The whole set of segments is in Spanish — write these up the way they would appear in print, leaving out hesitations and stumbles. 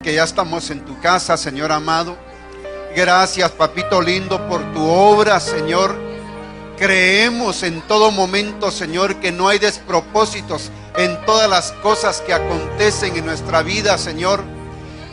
que ya estamos en tu casa, Señor amado. Gracias, papito lindo, por tu obra, Señor. Creemos en todo momento, Señor, que no hay despropósitos en todas las cosas que acontecen en nuestra vida, Señor.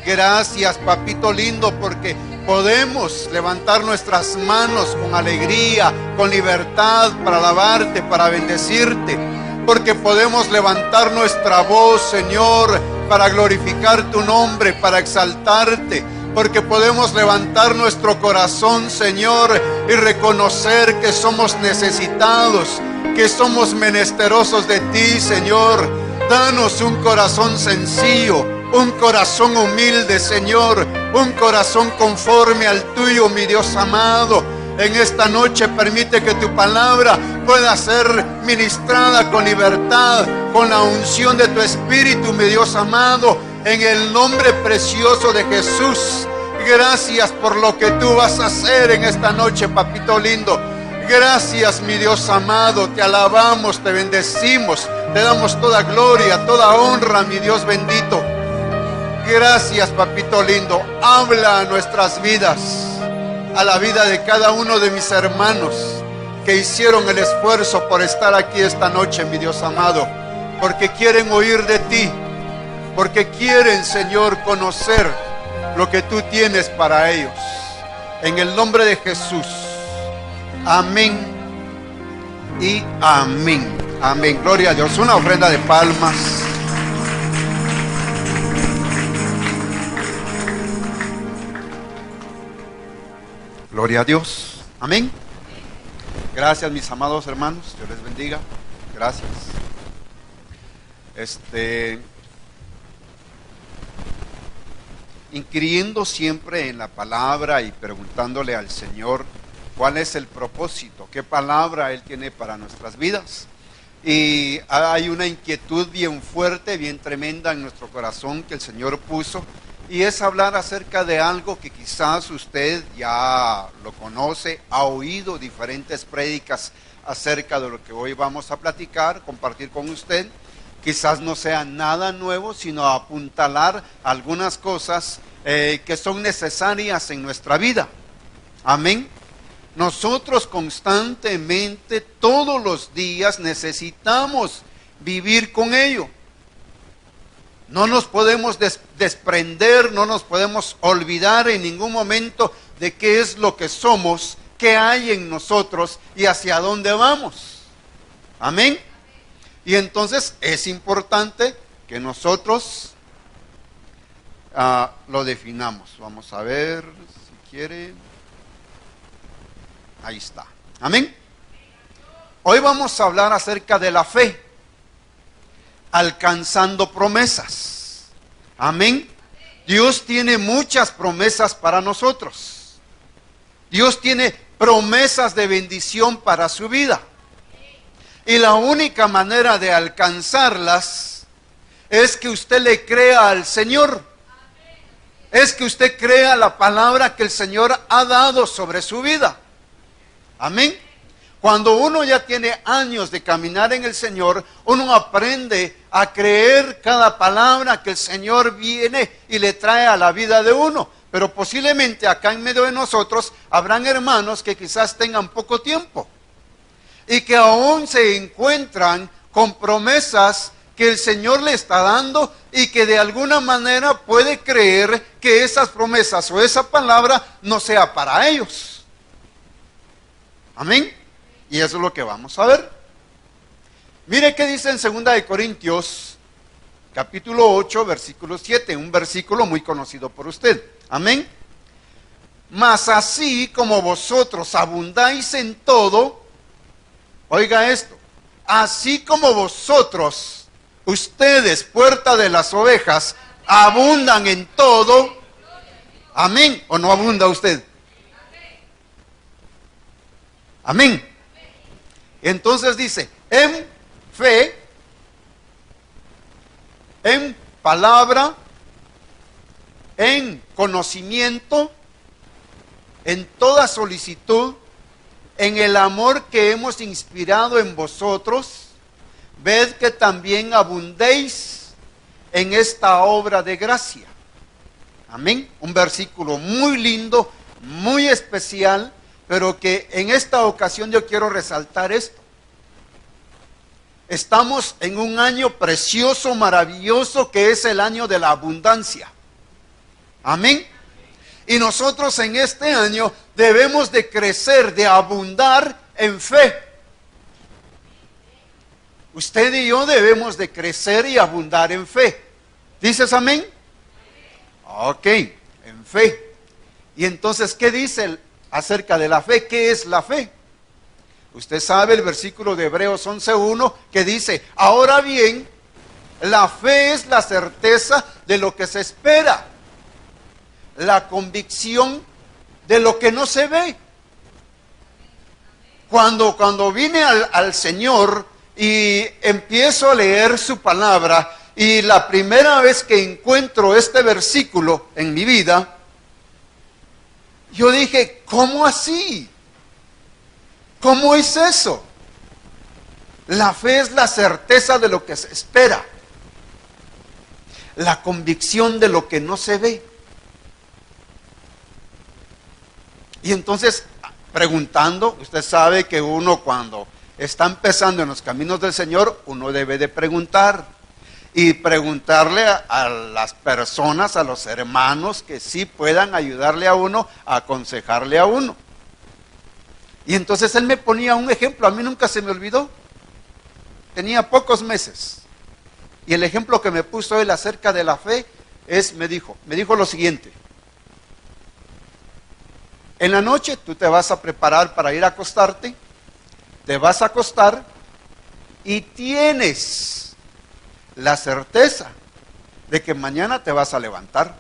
Gracias, papito lindo, porque podemos levantar nuestras manos con alegría, con libertad, para alabarte, para bendecirte. Porque podemos levantar nuestra voz, Señor, para glorificar tu nombre, para exaltarte. Porque podemos levantar nuestro corazón, Señor, y reconocer que somos necesitados, que somos menesterosos de ti, Señor. Danos un corazón sencillo, un corazón humilde, Señor, un corazón conforme al tuyo, mi Dios amado. En esta noche permite que tu palabra pueda ser ministrada con libertad, con la unción de tu Espíritu, mi Dios amado, en el nombre precioso de Jesús. Gracias por lo que tú vas a hacer en esta noche, papito lindo. Gracias, mi Dios amado, te alabamos, te bendecimos, te damos toda gloria, toda honra, mi Dios bendito. Gracias, papito lindo. Habla a nuestras vidas, a la vida de cada uno de mis hermanos que hicieron el esfuerzo por estar aquí esta noche, mi Dios amado, porque quieren oír de ti, porque quieren, Señor, conocer lo que tú tienes para ellos. En el nombre de Jesús. Amén y amén. Amén. Gloria a Dios. Una ofrenda de palmas. Gloria a Dios. Amén. Gracias, mis amados hermanos. Dios les bendiga. Gracias. Inquiriendo siempre en la palabra y preguntándole al Señor cuál es el propósito, qué palabra Él tiene para nuestras vidas. Y hay una inquietud bien fuerte, bien tremenda en nuestro corazón que el Señor puso, y es hablar acerca de algo que quizás usted ya lo conoce, ha oído diferentes prédicas acerca de lo que hoy vamos a platicar, compartir con usted. Quizás no sea nada nuevo, sino apuntalar algunas cosas que son necesarias en nuestra vida. Amén. Nosotros constantemente, todos los días, necesitamos vivir con ello. No nos podemos desprender, no nos podemos olvidar en ningún momento de qué es lo que somos, qué hay en nosotros y hacia dónde vamos. Amén. Y entonces es importante que nosotros lo definamos. Vamos a ver si quiere. Ahí está. Amén. Hoy vamos a hablar acerca de la fe, alcanzando promesas. Amén. Dios tiene muchas promesas para nosotros. Dios tiene promesas de bendición para su vida. Y la única manera de alcanzarlas es que usted le crea al Señor. Es que usted crea la palabra que el Señor ha dado sobre su vida. Amén. Cuando uno ya tiene años de caminar en el Señor, uno aprende a creer cada palabra que el Señor viene y le trae a la vida de uno. Pero posiblemente acá en medio de nosotros habrán hermanos que quizás tengan poco tiempo y que aún se encuentran con promesas que el Señor le está dando y que de alguna manera puede creer que esas promesas o esa palabra no sea para ellos. Amén. Y eso es lo que vamos a ver. Mire qué dice en 2 Corintios, capítulo 8, versículo 7, un versículo muy conocido por usted. Amén. Mas así como vosotros abundáis en todo, oiga esto, así como vosotros, ustedes, puerta de las ovejas, abundan en todo. Amén. ¿O no abunda usted? Amén. Entonces dice, en fe, en palabra, en conocimiento, en toda solicitud, en el amor que hemos inspirado en vosotros, ved que también abundéis en esta obra de gracia. Amén. Un versículo muy lindo, muy especial, pero que en esta ocasión yo quiero resaltar esto. Estamos en un año precioso, maravilloso, que es el año de la abundancia. Amén. Y nosotros en este año debemos de crecer, de abundar en fe. Usted y yo debemos de crecer y abundar en fe. ¿Dices amén? Ok, en fe. Y entonces, ¿qué dice acerca de la fe? ¿Qué es la fe? Usted sabe el versículo de Hebreos 11:1 que dice, ahora bien, la fe es la certeza de lo que se espera, la convicción de lo que no se ve. Cuando vine al Señor y empiezo a leer su palabra, y la primera vez que encuentro este versículo en mi vida, yo dije, ¿cómo así? ¿Cómo es eso? La fe es la certeza de lo que se espera, la convicción de lo que no se ve. Y entonces, preguntando, usted sabe que uno cuando está empezando en los caminos del Señor, uno debe de preguntar. Y preguntarle a las personas, a los hermanos que sí puedan ayudarle a uno, aconsejarle a uno. Y entonces él me ponía un ejemplo, a mí nunca se me olvidó. Tenía pocos meses. Y el ejemplo que me puso él acerca de la fe me dijo lo siguiente. En la noche tú te vas a preparar para ir a acostarte, te vas a acostar y tienes la certeza de que mañana te vas a levantar.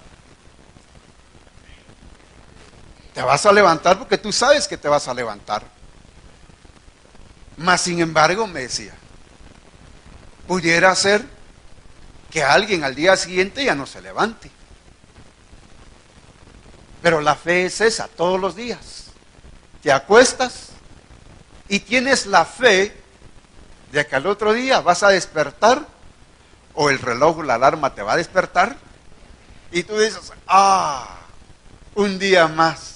Te vas a levantar porque tú sabes que te vas a levantar. Mas sin embargo, me decía, pudiera ser que alguien al día siguiente ya no se levante. Pero la fe es esa, todos los días. Te acuestas y tienes la fe de que al otro día vas a despertar, o el reloj o la alarma te va a despertar, y tú dices, un día más,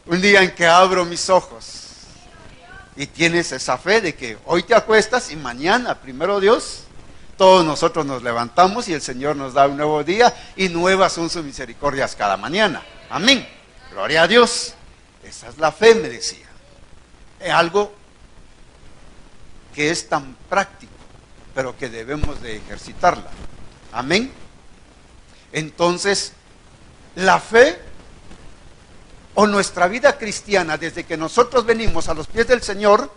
un día en que abro mis ojos, y tienes esa fe de que hoy te acuestas y mañana, primero Dios, todos nosotros nos levantamos y el Señor nos da un nuevo día, y nuevas son sus misericordias cada mañana. Amén. Gloria a Dios. Esa es la fe, me decía. Es algo que es tan práctico, pero que debemos de ejercitarla. Amén. Entonces, la fe o nuestra vida cristiana, desde que nosotros venimos a los pies del Señor,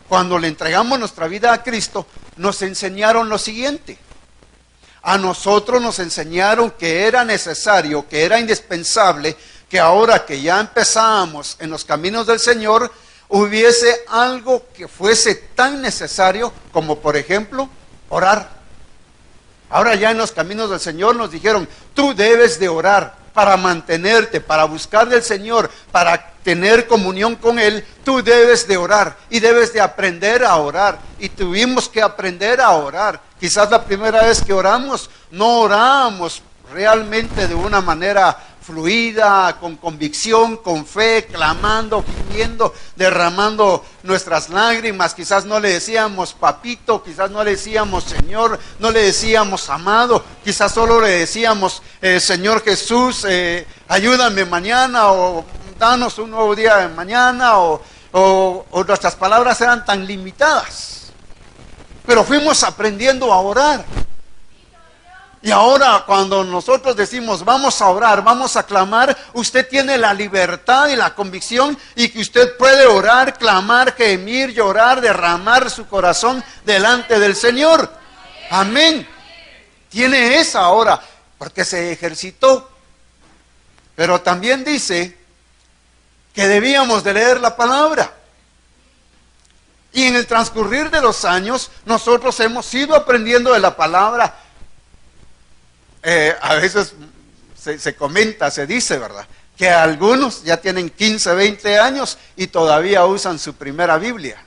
cuando le entregamos nuestra vida a Cristo, nos enseñaron lo siguiente. A nosotros nos enseñaron que era necesario, que era indispensable, que ahora que ya empezamos en los caminos del Señor, hubiese algo que fuese tan necesario como, por ejemplo, orar. Ahora ya en los caminos del Señor nos dijeron, tú debes de orar para mantenerte, para buscar del Señor, para tener comunión con Él. Tú debes de orar y debes de aprender a orar. Y tuvimos que aprender a orar. Quizás la primera vez que oramos, no oramos realmente de una manera fluida, con convicción, con fe, clamando, gimiendo, derramando nuestras lágrimas. Quizás no le decíamos papito, quizás no le decíamos Señor, no le decíamos amado, quizás solo le decíamos Señor Jesús, ayúdame mañana, o danos un nuevo día de mañana, o nuestras palabras eran tan limitadas. Pero fuimos aprendiendo a orar. Y ahora cuando nosotros decimos vamos a orar, vamos a clamar, usted tiene la libertad y la convicción y que usted puede orar, clamar, gemir, llorar, derramar su corazón delante del Señor. Amén. Tiene esa ahora porque se ejercitó. Pero también dice que debíamos de leer la palabra. Y en el transcurrir de los años nosotros hemos ido aprendiendo de la palabra. A veces se comenta, se dice, ¿verdad?, que algunos ya tienen 15, 20 años y todavía usan su primera Biblia.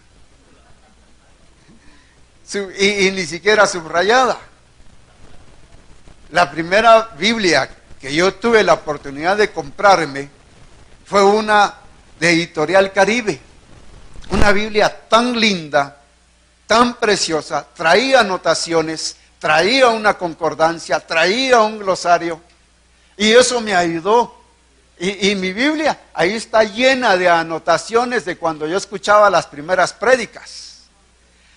Y ni siquiera subrayada. La primera Biblia que yo tuve la oportunidad de comprarme fue una de Editorial Caribe. Una Biblia tan linda, tan preciosa, traía anotaciones, traía una concordancia, traía un glosario, y eso me ayudó. Y mi Biblia ahí está llena de anotaciones de cuando yo escuchaba las primeras prédicas.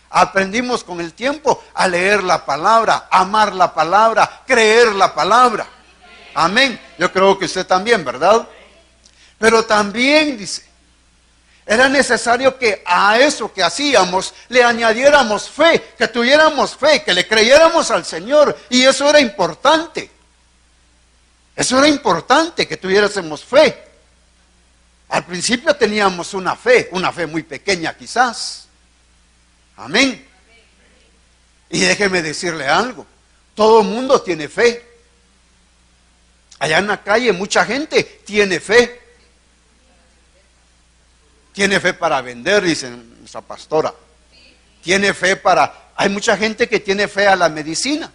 Aprendimos con el tiempo a leer la palabra, amar la palabra, creer la palabra. Amén. Yo creo que usted también, ¿verdad? Pero también dice, era necesario que a eso que hacíamos le añadiéramos fe, que tuviéramos fe, que le creyéramos al Señor. Y eso era importante. Eso era importante, que tuviésemos fe. Al principio teníamos una fe muy pequeña quizás. Amén. Y déjeme decirle algo, todo el mundo tiene fe. Allá en la calle mucha gente tiene fe. Tiene fe para vender, dice nuestra pastora. Tiene fe para... Hay mucha gente que tiene fe a la medicina.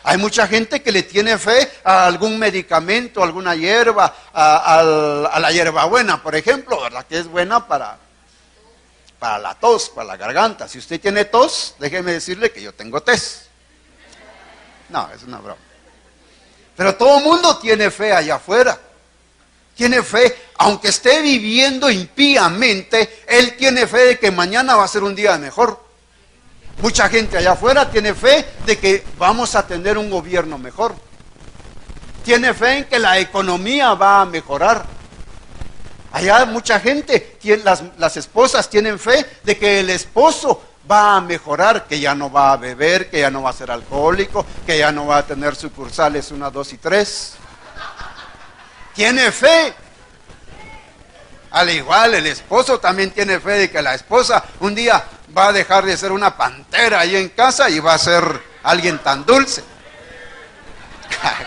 Hay mucha gente que le tiene fe a algún medicamento, alguna hierba, a la hierbabuena, por ejemplo, ¿verdad? Que es buena para la tos, para la garganta. Si usted tiene tos, déjeme decirle que yo tengo tés. No, es una broma. Pero todo el mundo tiene fe allá afuera. Tiene fe, aunque esté viviendo impíamente, él tiene fe de que mañana va a ser un día mejor. Mucha gente allá afuera tiene fe de que vamos a tener un gobierno mejor. Tiene fe en que la economía va a mejorar. Allá mucha gente, las esposas tienen fe de que el esposo va a mejorar, que ya no va a beber, que ya no va a ser alcohólico, que ya no va a tener sucursales 1, 2 y 3. Tiene fe. Al igual, el esposo también tiene fe de que la esposa un día va a dejar de ser una pantera ahí en casa y va a ser alguien tan dulce.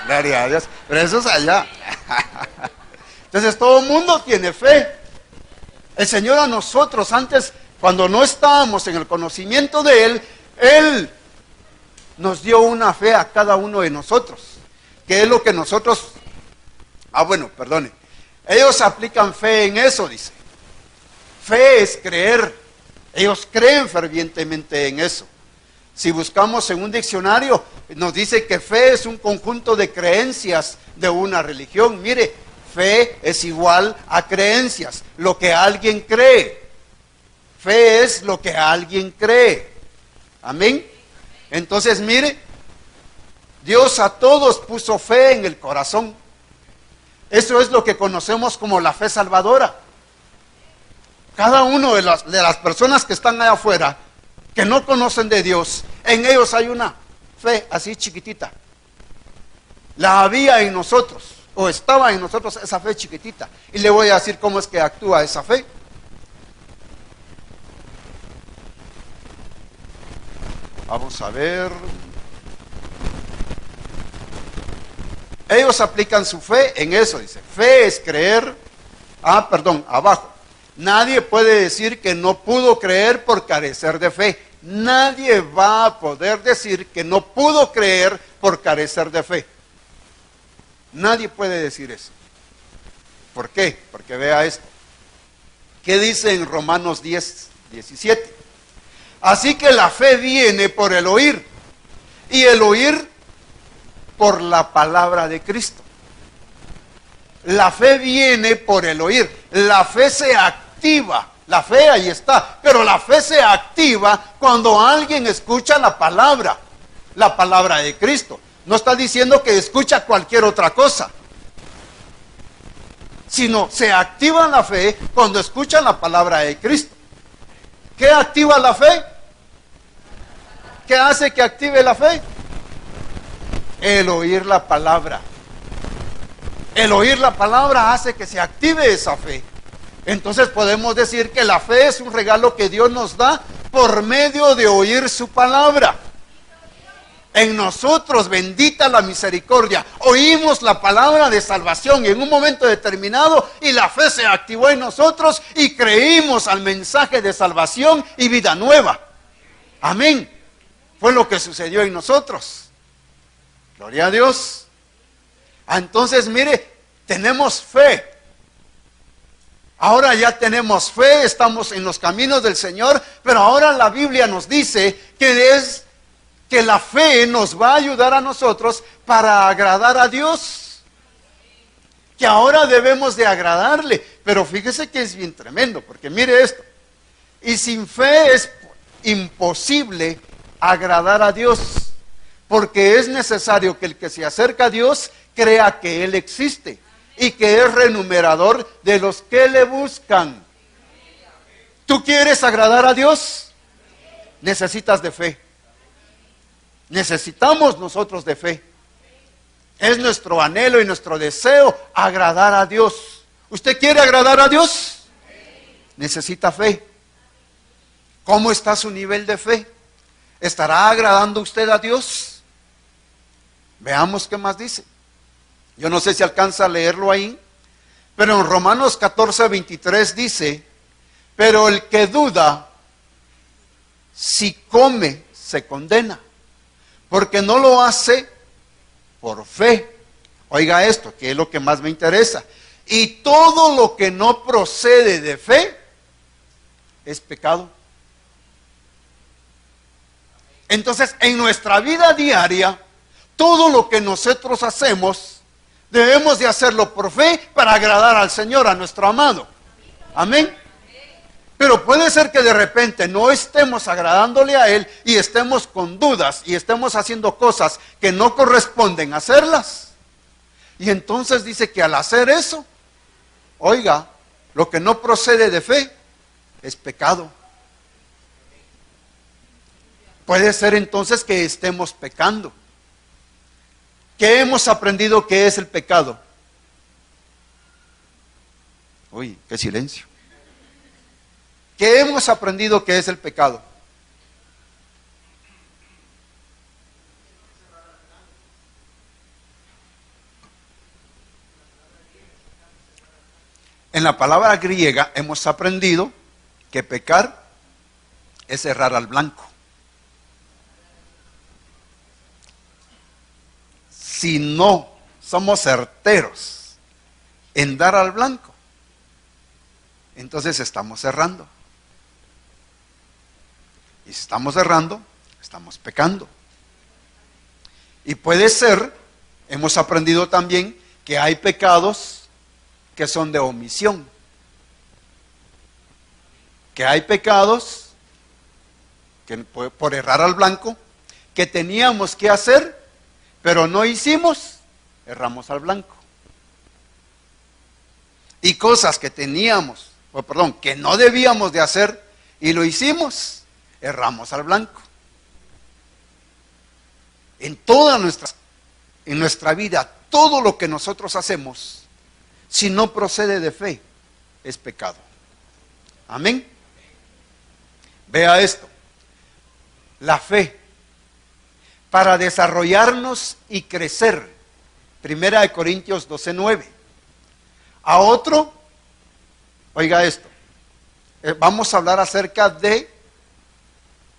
Gloria a Dios. Pero eso es allá. Entonces todo el mundo tiene fe. El Señor a nosotros antes, cuando no estábamos en el conocimiento de Él nos dio una fe a cada uno de nosotros. Que es lo que nosotros... perdone. Ellos aplican fe en eso, dice. Fe es creer. Ellos creen fervientemente en eso. Si buscamos en un diccionario, nos dice que fe es un conjunto de creencias de una religión. Mire, fe es igual a creencias, lo que alguien cree. Fe es lo que alguien cree. Amén. Entonces, mire, Dios a todos puso fe en el corazón. Eso es lo que conocemos como la fe salvadora. Cada uno de las personas que están allá afuera, que no conocen de Dios, en ellos hay una fe así chiquitita. La había en nosotros, o estaba en nosotros esa fe chiquitita. Y le voy a decir cómo es que actúa esa fe. Vamos a ver. Ellos aplican su fe en eso, dice. Fe es creer. Abajo. Nadie puede decir que no pudo creer por carecer de fe. Nadie va a poder decir que no pudo creer por carecer de fe. Nadie puede decir eso. ¿Por qué? Porque vea esto. ¿Qué dice en Romanos 10, 17? Así que la fe viene por el oír, y el oír por la palabra de Cristo. La fe viene por el oír. La fe se activa. La fe ahí está. Pero la fe se activa cuando alguien escucha la palabra de Cristo. No está diciendo que escucha cualquier otra cosa, sino se activa la fe cuando escucha la palabra de Cristo. ¿Qué activa la fe? ¿Qué hace que active la fe? El oír la palabra. El oír la palabra hace que se active esa fe. Entonces podemos decir que la fe es un regalo que Dios nos da por medio de oír su palabra. En nosotros, bendita la misericordia, oímos la palabra de salvación en un momento determinado y la fe se activó en nosotros y creímos al mensaje de salvación y vida nueva. Amén. Fue lo que sucedió en nosotros. Gloria a Dios. Entonces, mire, tenemos fe. Ahora ya tenemos fe, estamos en los caminos del Señor, pero ahora la Biblia nos dice que la fe nos va a ayudar a nosotros para agradar a Dios. Que ahora debemos de agradarle. Pero fíjese que es bien tremendo, porque mire esto. Y sin fe es imposible agradar a Dios, porque es necesario que el que se acerca a Dios crea que Él existe y que es renumerador de los que le buscan. ¿Tú quieres agradar a Dios? Necesitas de fe. Necesitamos nosotros de fe. Es nuestro anhelo y nuestro deseo agradar a Dios. ¿Usted quiere agradar a Dios? Necesita fe. ¿Cómo está su nivel de fe? ¿Estará agradando usted a Dios? Veamos qué más dice. Yo no sé si alcanza a leerlo ahí, pero en Romanos 14:23 dice: pero el que duda, si come, se condena, porque no lo hace por fe. Oiga esto, que es lo que más me interesa. Y todo lo que no procede de fe es pecado. Entonces, en nuestra vida diaria, todo lo que nosotros hacemos, debemos de hacerlo por fe para agradar al Señor, a nuestro amado. Amén. Pero puede ser que de repente no estemos agradándole a Él y estemos con dudas y estemos haciendo cosas que no corresponden hacerlas. Y entonces dice que al hacer eso, oiga, lo que no procede de fe es pecado. Puede ser entonces que estemos pecando. ¿Qué hemos aprendido que es el pecado? Uy, qué silencio. ¿Qué hemos aprendido que es el pecado? En la palabra griega hemos aprendido que pecar es errar al blanco. Si no somos certeros en dar al blanco, entonces estamos errando. Y si estamos errando, estamos pecando. Y puede ser, hemos aprendido también que hay pecados que son de omisión. Que hay pecados que por errar al blanco que teníamos que hacer, pero no hicimos, erramos al blanco. Y cosas que que no debíamos de hacer y lo hicimos, erramos al blanco. En nuestra vida, todo lo que nosotros hacemos, si no procede de fe, es pecado. Amén. Vea esto. La fe, para desarrollarnos y crecer. 1 Corintios 12:9. A otro, oiga esto, vamos a hablar acerca de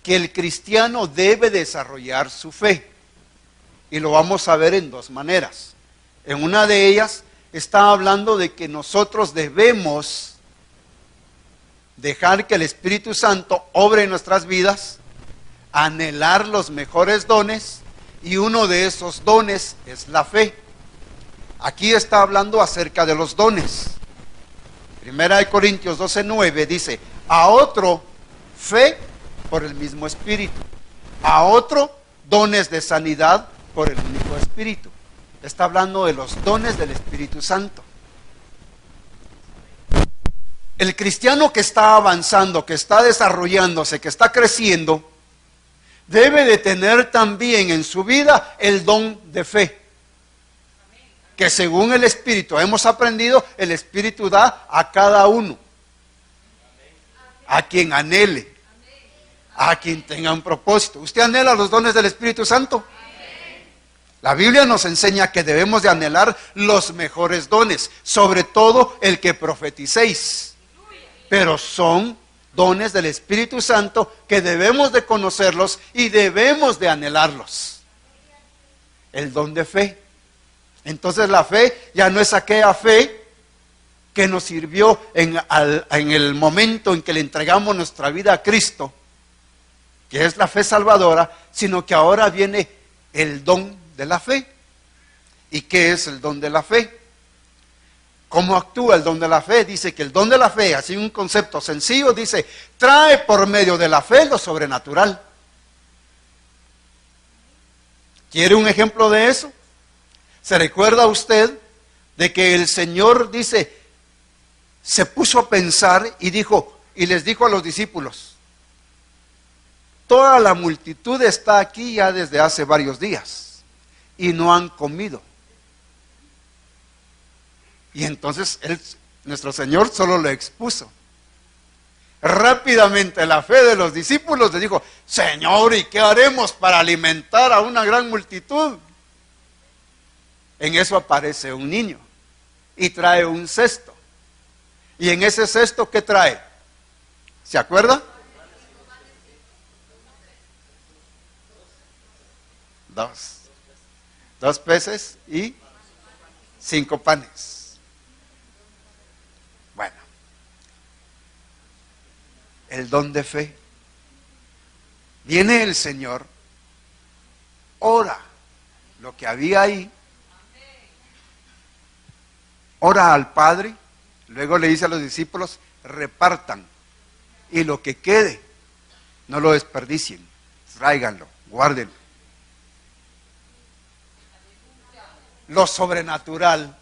que el cristiano debe desarrollar su fe. Y lo vamos a ver en dos maneras. En una de ellas está hablando de que nosotros debemos dejar que el Espíritu Santo obre en nuestras vidas, anhelar los mejores dones, y uno de esos dones es la fe. Aquí está hablando acerca de los dones. 1 Corintios 12:9 dice: a otro fe por el mismo Espíritu, a otro dones de sanidad por el único Espíritu. Está hablando de los dones del Espíritu Santo. El cristiano que está avanzando, que está desarrollándose, que está creciendo, debe de tener también en su vida el don de fe. Que según el Espíritu hemos aprendido, el Espíritu da a cada uno. A quien anhele. A quien tenga un propósito. ¿Usted anhela los dones del Espíritu Santo? La Biblia nos enseña que debemos de anhelar los mejores dones, sobre todo el que profeticéis. Pero son dones del Espíritu Santo que debemos de conocerlos y debemos de anhelarlos. El don de fe. Entonces la fe ya no es aquella fe que nos sirvió en el momento en que le entregamos nuestra vida a Cristo, que es la fe salvadora, sino que ahora viene el don de la fe. ¿Y qué es el don de la fe? ¿Cómo actúa el don de la fe? Dice que el don de la fe, así un concepto sencillo, dice, trae por medio de la fe lo sobrenatural. ¿Quiere un ejemplo de eso? ¿Se recuerda usted de que el Señor dice, se puso a pensar y dijo, y les dijo a los discípulos, toda la multitud está aquí ya desde hace varios días y no han comido? Y entonces nuestro Señor solo lo expuso. Rápidamente la fe de los discípulos le dijo, Señor, ¿y qué haremos para alimentar a una gran multitud? En eso aparece un niño y trae un cesto. Y en ese cesto, ¿qué trae? ¿Se acuerda? Dos peces y 5 panes. Bueno, el don de fe. Viene el Señor, ora lo que había ahí, ora al Padre, luego le dice a los discípulos, repartan, y lo que quede, no lo desperdicien, tráiganlo, guárdenlo. Lo sobrenatural,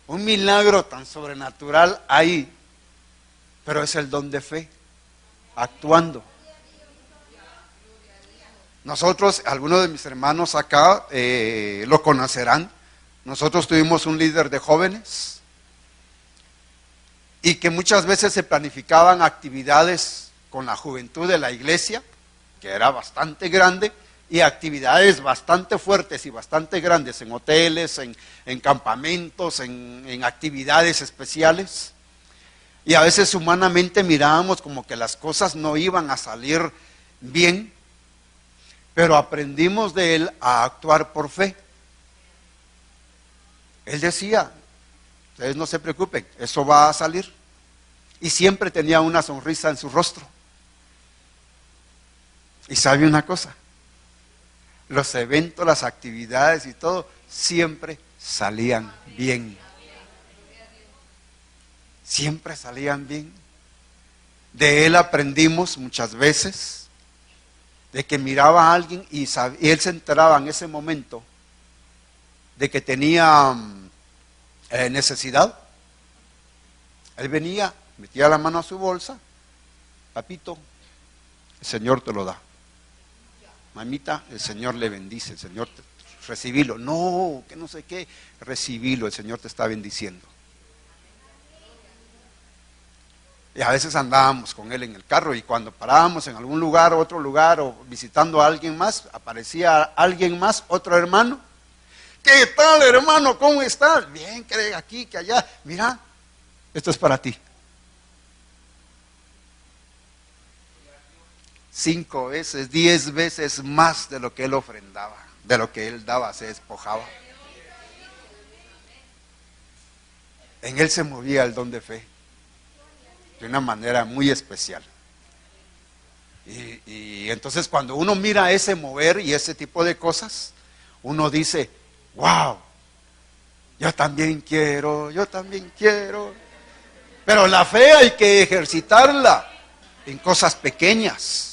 un milagro tan sobrenatural ahí, pero es el don de fe, actuando. Nosotros, algunos de mis hermanos acá lo conocerán. Nosotros tuvimos un líder de jóvenes y que muchas veces se planificaban actividades con la juventud de la iglesia, que era bastante grande, y actividades bastante fuertes y bastante grandes en hoteles, en campamentos, en actividades especiales. Y a veces humanamente mirábamos como que las cosas no iban a salir bien, pero aprendimos de él a actuar por fe. Él decía, ustedes no se preocupen, eso va a salir. Y siempre tenía una sonrisa en su rostro. Y sabe una cosa, los eventos, las actividades y todo, siempre salían bien. Siempre salían bien. De él aprendimos muchas veces, de que miraba a alguien y él se enteraba en ese momento de que tenía necesidad. Él venía, metía la mano a su bolsa, papito, el Señor te lo da. Mamita, el Señor le bendice, el Señor recibilo. No, que no sé qué, recibilo, el Señor te está bendiciendo. Y a veces andábamos con él en el carro y cuando parábamos en algún lugar, otro lugar o visitando a alguien más, aparecía alguien más, otro hermano. ¿Qué tal, hermano? ¿Cómo estás? Bien, que aquí, que allá. Mira, esto es para ti. 5 veces, 10 veces más de lo que él ofrendaba, de lo que él daba, se despojaba. En él se movía el don de fe de una manera muy especial. Y entonces cuando uno mira ese mover y ese tipo de cosas, uno dice, wow, yo también quiero. Pero la fe hay que ejercitarla en cosas pequeñas.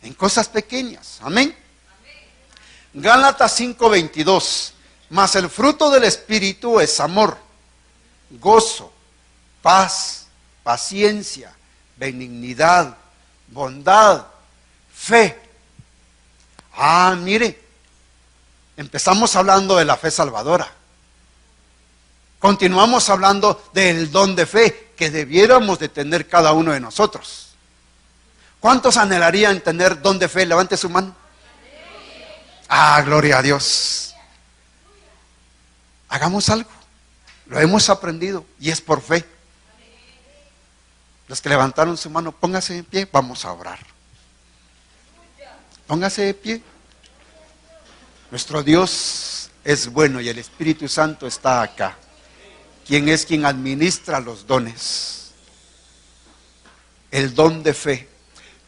En cosas pequeñas, amén. Gálatas 5:22, mas el fruto del Espíritu es amor, gozo, paz, paciencia, benignidad, bondad, fe. Mire, empezamos hablando de la fe salvadora. Continuamos hablando del don de fe que debiéramos de tener cada uno de nosotros. ¿Cuántos anhelarían tener don de fe? Levante su mano. Gloria a Dios. Hagamos algo. Lo hemos aprendido y es por fe. Los que levantaron su mano, póngase de pie, vamos a orar. Póngase de pie. Nuestro Dios es bueno y el Espíritu Santo está acá. ¿Quién es quien administra los dones? El don de fe.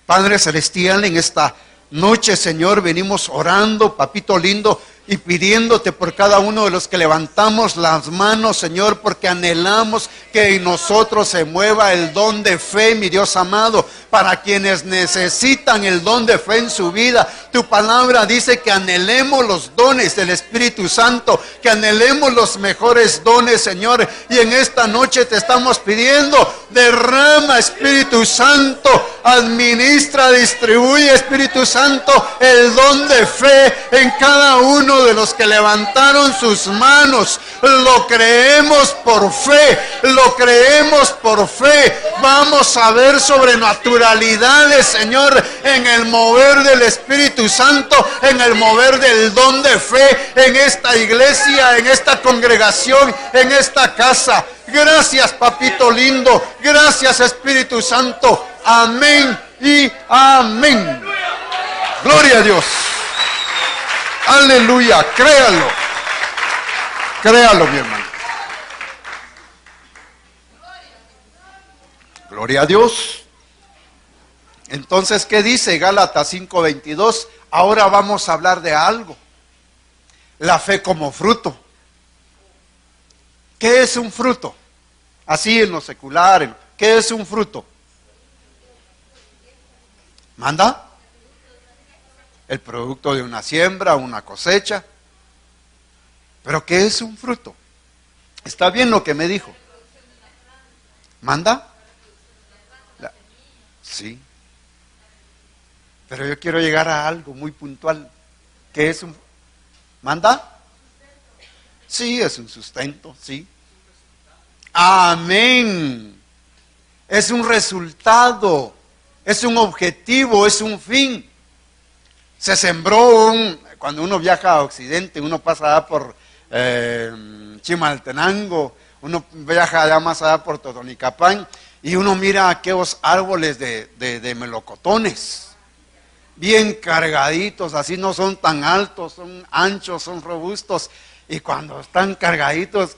Padre Celestial, en esta noche, Señor, venimos orando, papito lindo, y pidiéndote por cada uno de los que levantamos las manos, Señor, porque anhelamos que en nosotros se mueva el don de fe, mi Dios amado, para quienes necesitan el don de fe en su vida. Tu palabra dice que anhelemos los dones del Espíritu Santo, que anhelemos los mejores dones, Señor, y en esta noche te estamos pidiendo, derrama, Espíritu Santo, administra, distribuye, Espíritu Santo, el don de fe en cada uno de los que levantaron sus manos. Lo creemos por fe, lo creemos por fe. Vamos a ver sobrenaturalidades, Señor, en el mover del Espíritu Santo, en el mover del don de fe, en esta iglesia, en esta congregación, en esta casa. Gracias, papito lindo. Gracias, Espíritu Santo. Amén y amén. Gloria a Dios. Aleluya. Créalo. Créalo, mi hermano. Gloria a Dios. Entonces, ¿qué dice Gálatas 5:22? Ahora vamos a hablar de algo. La fe como fruto. ¿Qué es un fruto? Así en lo secular. ¿Qué es un fruto? ¿Manda? El producto de una siembra, una cosecha. ¿Pero qué es un fruto? ¿Está bien lo que me dijo? ¿Manda? Sí. Pero yo quiero llegar a algo muy puntual. ¿Qué es un? ¿Manda? Sí, es un sustento, sí. Amén. Es un resultado, es un objetivo, es un fin. Se sembró cuando uno viaja a Occidente, uno pasa por Chimaltenango, uno viaja allá más allá por Totonicapán y uno mira aquellos árboles de melocotones, bien cargaditos, así no son tan altos, son anchos, son robustos, y cuando están cargaditos,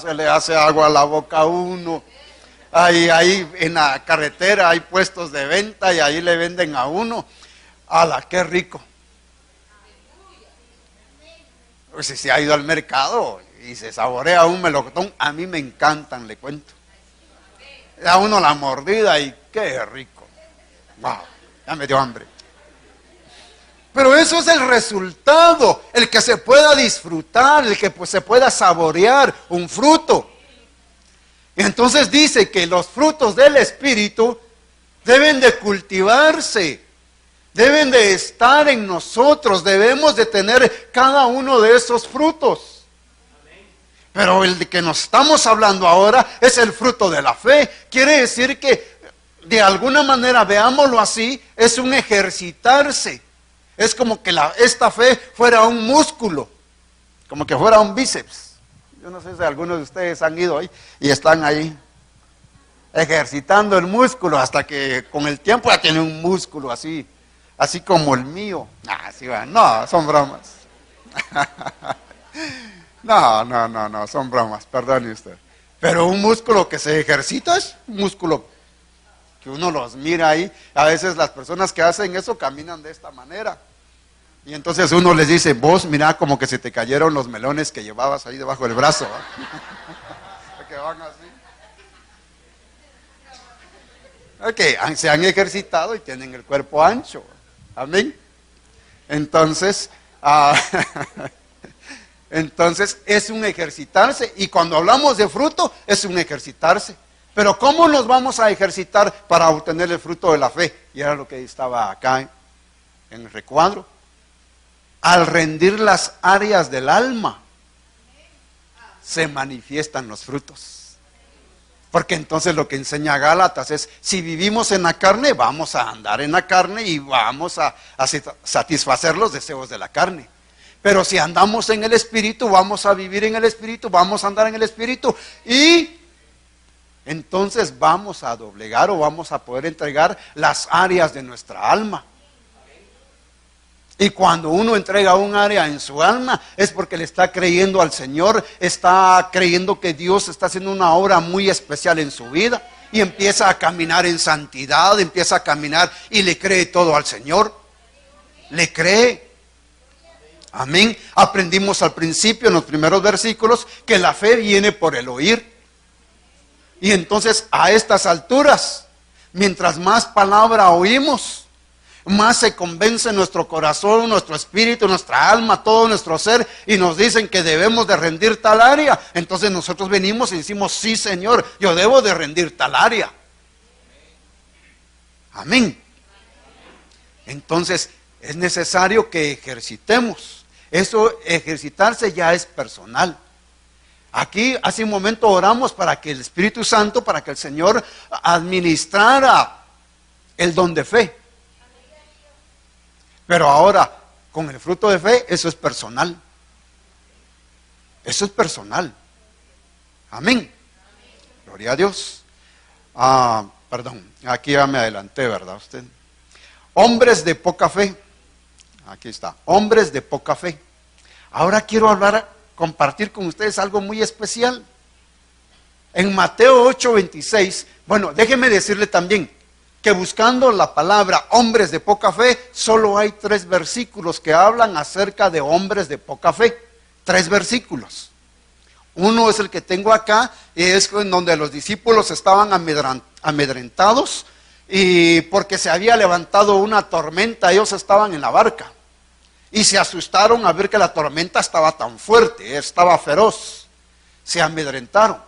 se le hace agua a la boca a uno. Ahí en la carretera hay puestos de venta y ahí le venden a uno. ¡Qué rico! Pues si se ha ido al mercado y se saborea un melocotón, a mí me encantan, le cuento. Da uno la mordida y qué rico. ¡Wow! Ya me dio hambre. Pero eso es el resultado, el que se pueda disfrutar, el que se pueda saborear un fruto. Y entonces dice que los frutos del Espíritu deben de cultivarse, deben de estar en nosotros, debemos de tener cada uno de esos frutos. Pero el de que nos estamos hablando ahora es el fruto de la fe. Quiere decir que de alguna manera, veámoslo así, es un ejercitarse. Es como que esta fe fuera un músculo, como que fuera un bíceps. Yo no sé si algunos de ustedes han ido ahí y están ahí ejercitando el músculo hasta que con el tiempo ya tiene un músculo así como el mío. No, son bromas. No, son bromas, perdone usted. Pero un músculo que se ejercita es un músculo que uno los mira ahí. A veces las personas que hacen eso caminan de esta manera. Y entonces uno les dice, vos mira como que se te cayeron los melones que llevabas ahí debajo del brazo. Porque van así. Se han ejercitado y tienen el cuerpo ancho. Amén. Entonces, entonces es un ejercitarse. Y cuando hablamos de fruto, es un ejercitarse. Pero ¿cómo nos vamos a ejercitar para obtener el fruto de la fe? Y era lo que estaba acá en el recuadro. Al rendir las áreas del alma, se manifiestan los frutos. Porque entonces lo que enseña Gálatas es, si vivimos en la carne, vamos a andar en la carne y vamos a satisfacer los deseos de la carne. Pero si andamos en el Espíritu, vamos a vivir en el Espíritu, vamos a andar en el Espíritu y entonces vamos a doblegar o vamos a poder entregar las áreas de nuestra alma. Y cuando uno entrega un área en su alma, es porque le está creyendo al Señor, está creyendo que Dios está haciendo una obra muy especial en su vida. Y empieza a caminar en santidad, empieza a caminar y le cree todo al Señor. Le cree. Amén. Aprendimos al principio, en los primeros versículos, que la fe viene por el oír. Y entonces a estas alturas, mientras más palabra oímos, más se convence nuestro corazón, nuestro espíritu, nuestra alma, todo nuestro ser, y nos dicen que debemos de rendir tal área. Entonces nosotros venimos y decimos, sí, Señor, yo debo de rendir tal área. Amén. Entonces es necesario que ejercitemos. Eso, ejercitarse ya es personal. Aquí hace un momento oramos para que el Espíritu Santo, para que el Señor administrara el don de fe. Pero ahora, con el fruto de fe, eso es personal. Eso es personal. Amén. Gloria a Dios. Perdón, aquí ya me adelanté, ¿verdad usted? Hombres de poca fe. Aquí está, hombres de poca fe. Ahora quiero compartir con ustedes algo muy especial. En Mateo 8:26, bueno, déjeme decirle también que buscando la palabra hombres de poca fe, solo hay 3 versículos que hablan acerca de hombres de poca fe. 3 versículos. Uno es el que tengo acá, y es en donde los discípulos estaban amedrentados, y porque se había levantado una tormenta, ellos estaban en la barca. Y se asustaron al ver que la tormenta estaba tan fuerte, estaba feroz. Se amedrentaron.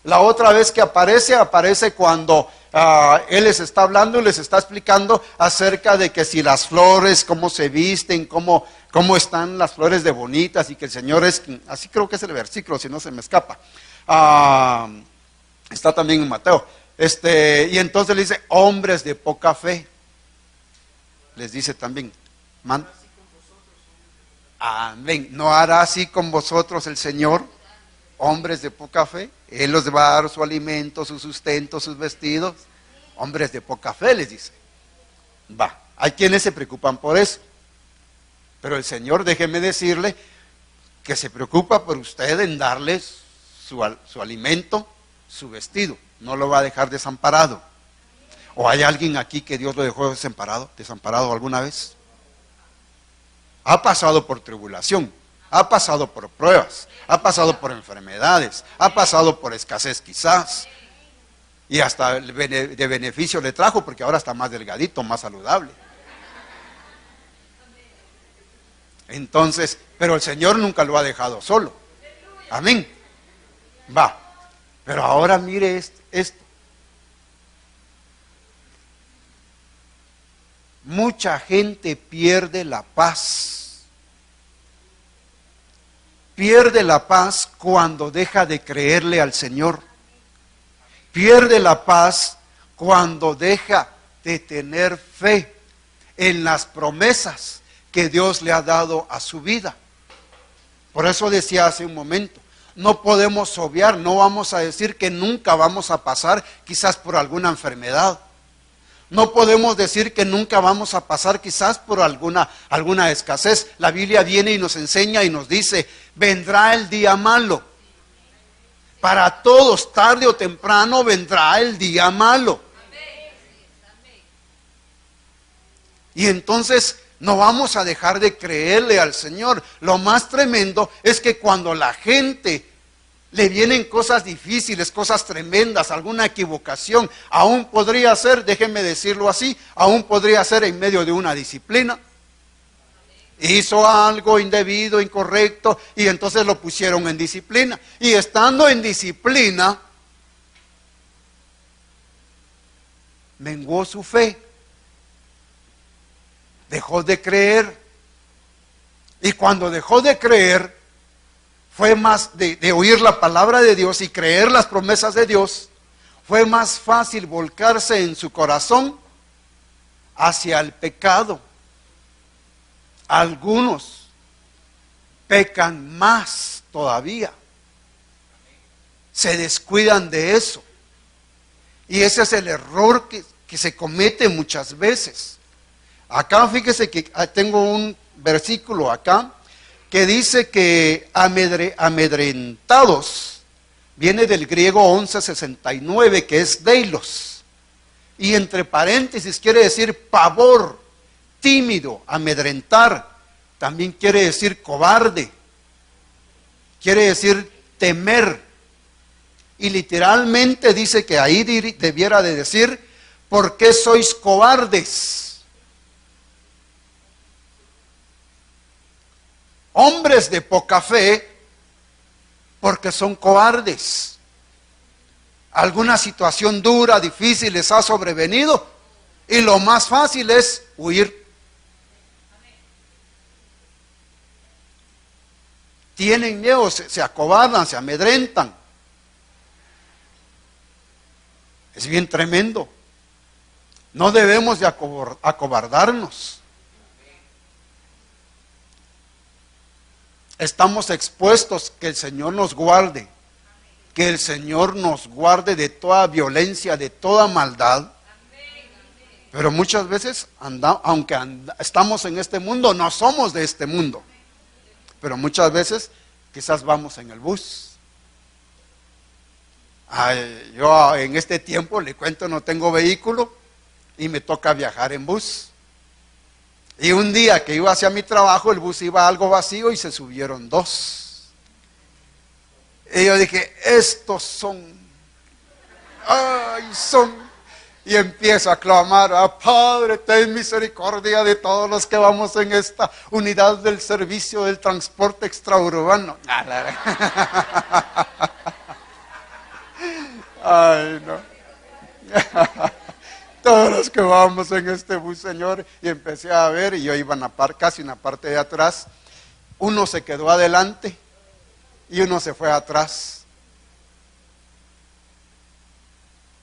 La otra vez que aparece cuando Él les está hablando y les está explicando acerca de que si las flores, cómo se visten, cómo están las flores de bonitas, y que el Señor es, así creo que es el versículo, si no se me escapa. Está también en Mateo. Y entonces le dice, hombres de poca fe. Les dice también, amén. ¿No hará así con vosotros el Señor, hombres de poca fe? Él los va a dar su alimento, su sustento, sus vestidos. Hombres de poca fe, les dice. Hay quienes se preocupan por eso. Pero el Señor, déjeme decirle, que se preocupa por usted en darles su alimento, su vestido. No lo va a dejar desamparado. ¿O hay alguien aquí que Dios lo dejó desamparado alguna vez? Ha pasado por tribulación, ha pasado por pruebas, ha pasado por enfermedades, ha pasado por escasez quizás, y hasta de beneficio le trajo, porque ahora está más delgadito, más saludable. Entonces, pero el Señor nunca lo ha dejado solo. Amén. Pero ahora mire esto. Mucha gente pierde la paz. Pierde la paz cuando deja de creerle al Señor. Pierde la paz cuando deja de tener fe en las promesas que Dios le ha dado a su vida. Por eso decía hace un momento, no podemos obviar, no vamos a decir que nunca vamos a pasar quizás por alguna enfermedad. No podemos decir que nunca vamos a pasar quizás por alguna escasez. La Biblia viene y nos enseña y nos dice, vendrá el día malo. Para todos, tarde o temprano, vendrá el día malo. Y entonces no vamos a dejar de creerle al Señor. Lo más tremendo es que cuando la gente le vienen cosas difíciles, cosas tremendas, alguna equivocación, aún podría ser, déjenme decirlo así, aún podría ser en medio de una disciplina. Hizo algo indebido, incorrecto, y entonces lo pusieron en disciplina. Y estando en disciplina, menguó su fe. Dejó de creer. Y cuando dejó de creer, fue más de oír la palabra de Dios y creer las promesas de Dios, fue más fácil volcarse en su corazón hacia el pecado. Algunos pecan más todavía. Se descuidan de eso. Y ese es el error que se comete muchas veces. Acá fíjese que tengo versículo acá que dice que amedrentados, viene del griego 1169, que es deilos, y entre paréntesis quiere decir pavor, tímido, amedrentar, también quiere decir cobarde, quiere decir temer, y literalmente dice que ahí debiera de decir, ¿por qué sois cobardes? Hombres de poca fe, porque son cobardes. Alguna situación dura, difícil les ha sobrevenido y lo más fácil es huir. Tienen miedo, se acobardan, se amedrentan. Es bien tremendo. No debemos de acobardarnos. Estamos expuestos, que el Señor nos guarde, que el Señor nos guarde de toda violencia, de toda maldad. Pero muchas veces, aunque estamos en este mundo, no somos de este mundo. Pero muchas veces quizás vamos en el bus. Yo en este tiempo, le cuento, no tengo vehículo y me toca viajar en bus. Y un día que iba hacia mi trabajo, el bus iba algo vacío y se subieron dos. Y yo dije, estos son. Y empiezo a clamar, Padre, ten misericordia de todos los que vamos en esta unidad del servicio del transporte extraurbano. Ay, no. Todos los que vamos en este bus, Señor. Y empecé a ver, y yo iba casi en la parte de atrás. Uno se quedó adelante y uno se fue atrás.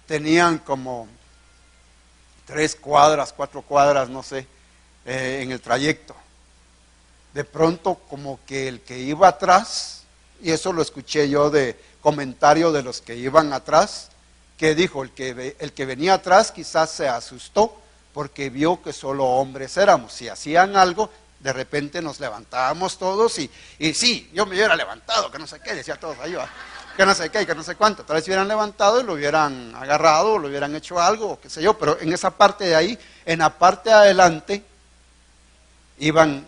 Tenían como 3 cuadras, 4 cuadras, no sé, en el trayecto. De pronto, como que el que iba atrás, y eso lo escuché yo de comentario de los que iban atrás, que dijo, el que venía atrás quizás se asustó porque vio que solo hombres éramos. Si hacían algo, de repente nos levantábamos todos y sí, yo me hubiera levantado, que no sé qué, decía todos ahí, que no sé qué, que no sé cuánto. Tal vez se hubieran levantado y lo hubieran agarrado, o lo hubieran hecho algo, o qué sé yo, pero en esa parte de ahí, en la parte de adelante, iban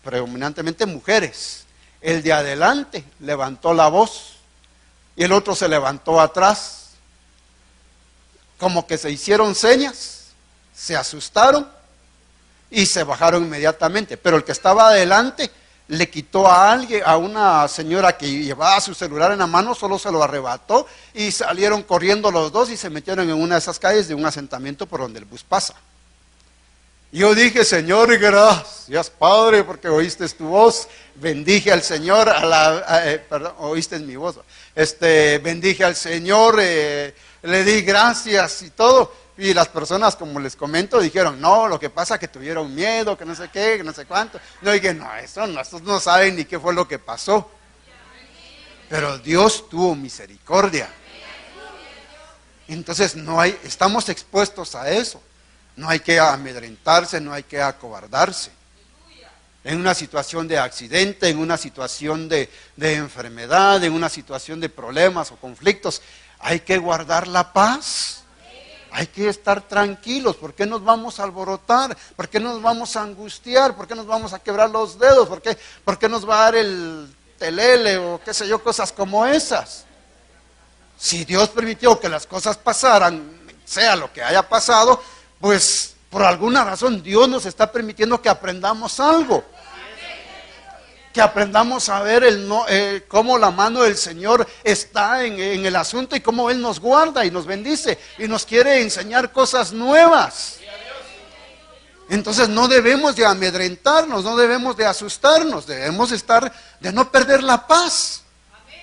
predominantemente mujeres. El de adelante levantó la voz y el otro se levantó atrás. Como que se hicieron señas, se asustaron y se bajaron inmediatamente. Pero el que estaba adelante le quitó a alguien, a una señora que llevaba su celular en la mano, solo se lo arrebató y salieron corriendo los dos y se metieron en una de esas calles de un asentamiento por donde el bus pasa. Yo dije, Señor, gracias, Padre, porque oíste tu voz. Bendije al Señor, perdón, oíste mi voz. Bendije al Señor, le di gracias y todo. Y las personas, como les comento, dijeron, no, lo que pasa es que tuvieron miedo, que no sé qué, que no sé cuánto. No, dije, no, estos no saben ni qué fue lo que pasó. Pero Dios tuvo misericordia. Entonces estamos expuestos a eso. No hay que amedrentarse, no hay que acobardarse. En una situación de accidente, en una situación de enfermedad, en una situación de problemas o conflictos, hay que guardar la paz. Hay que estar tranquilos. ¿Por qué nos vamos a alborotar? ¿Por qué nos vamos a angustiar? ¿Por qué nos vamos a quebrar los dedos? ¿Por qué nos va a dar el telele o qué sé yo, cosas como esas? Si Dios permitió que las cosas pasaran, sea lo que haya pasado, pues por alguna razón Dios nos está permitiendo que aprendamos algo. Que aprendamos a ver cómo la mano del Señor está en el asunto y cómo Él nos guarda y nos bendice y nos quiere enseñar cosas nuevas. Entonces no debemos de amedrentarnos, no debemos de asustarnos, debemos de no perder la paz.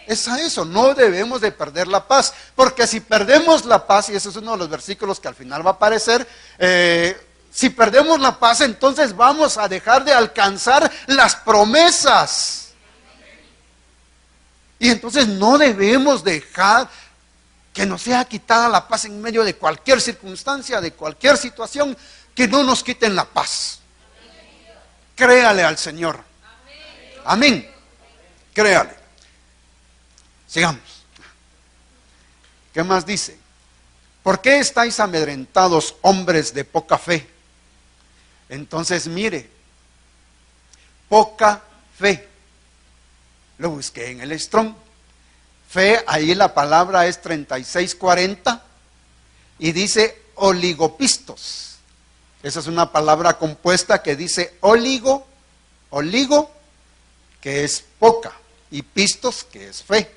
Es a eso, no debemos de perder la paz, porque si perdemos la paz, y ese es uno de los versículos que al final va a aparecer, si perdemos la paz, entonces vamos a dejar de alcanzar las promesas. Y entonces no debemos dejar que nos sea quitada la paz en medio de cualquier circunstancia, de cualquier situación, que no nos quiten la paz. Créale al Señor. Amén. Créale. Sigamos. ¿Qué más dice? ¿Por qué estáis amedrentados, hombres de poca fe? Entonces mire, poca fe. Lo busqué en el Strong. Fe, ahí la palabra es 3640 y dice oligopistos. Esa es una palabra compuesta que dice oligo, que es poca, y pistos, que es fe.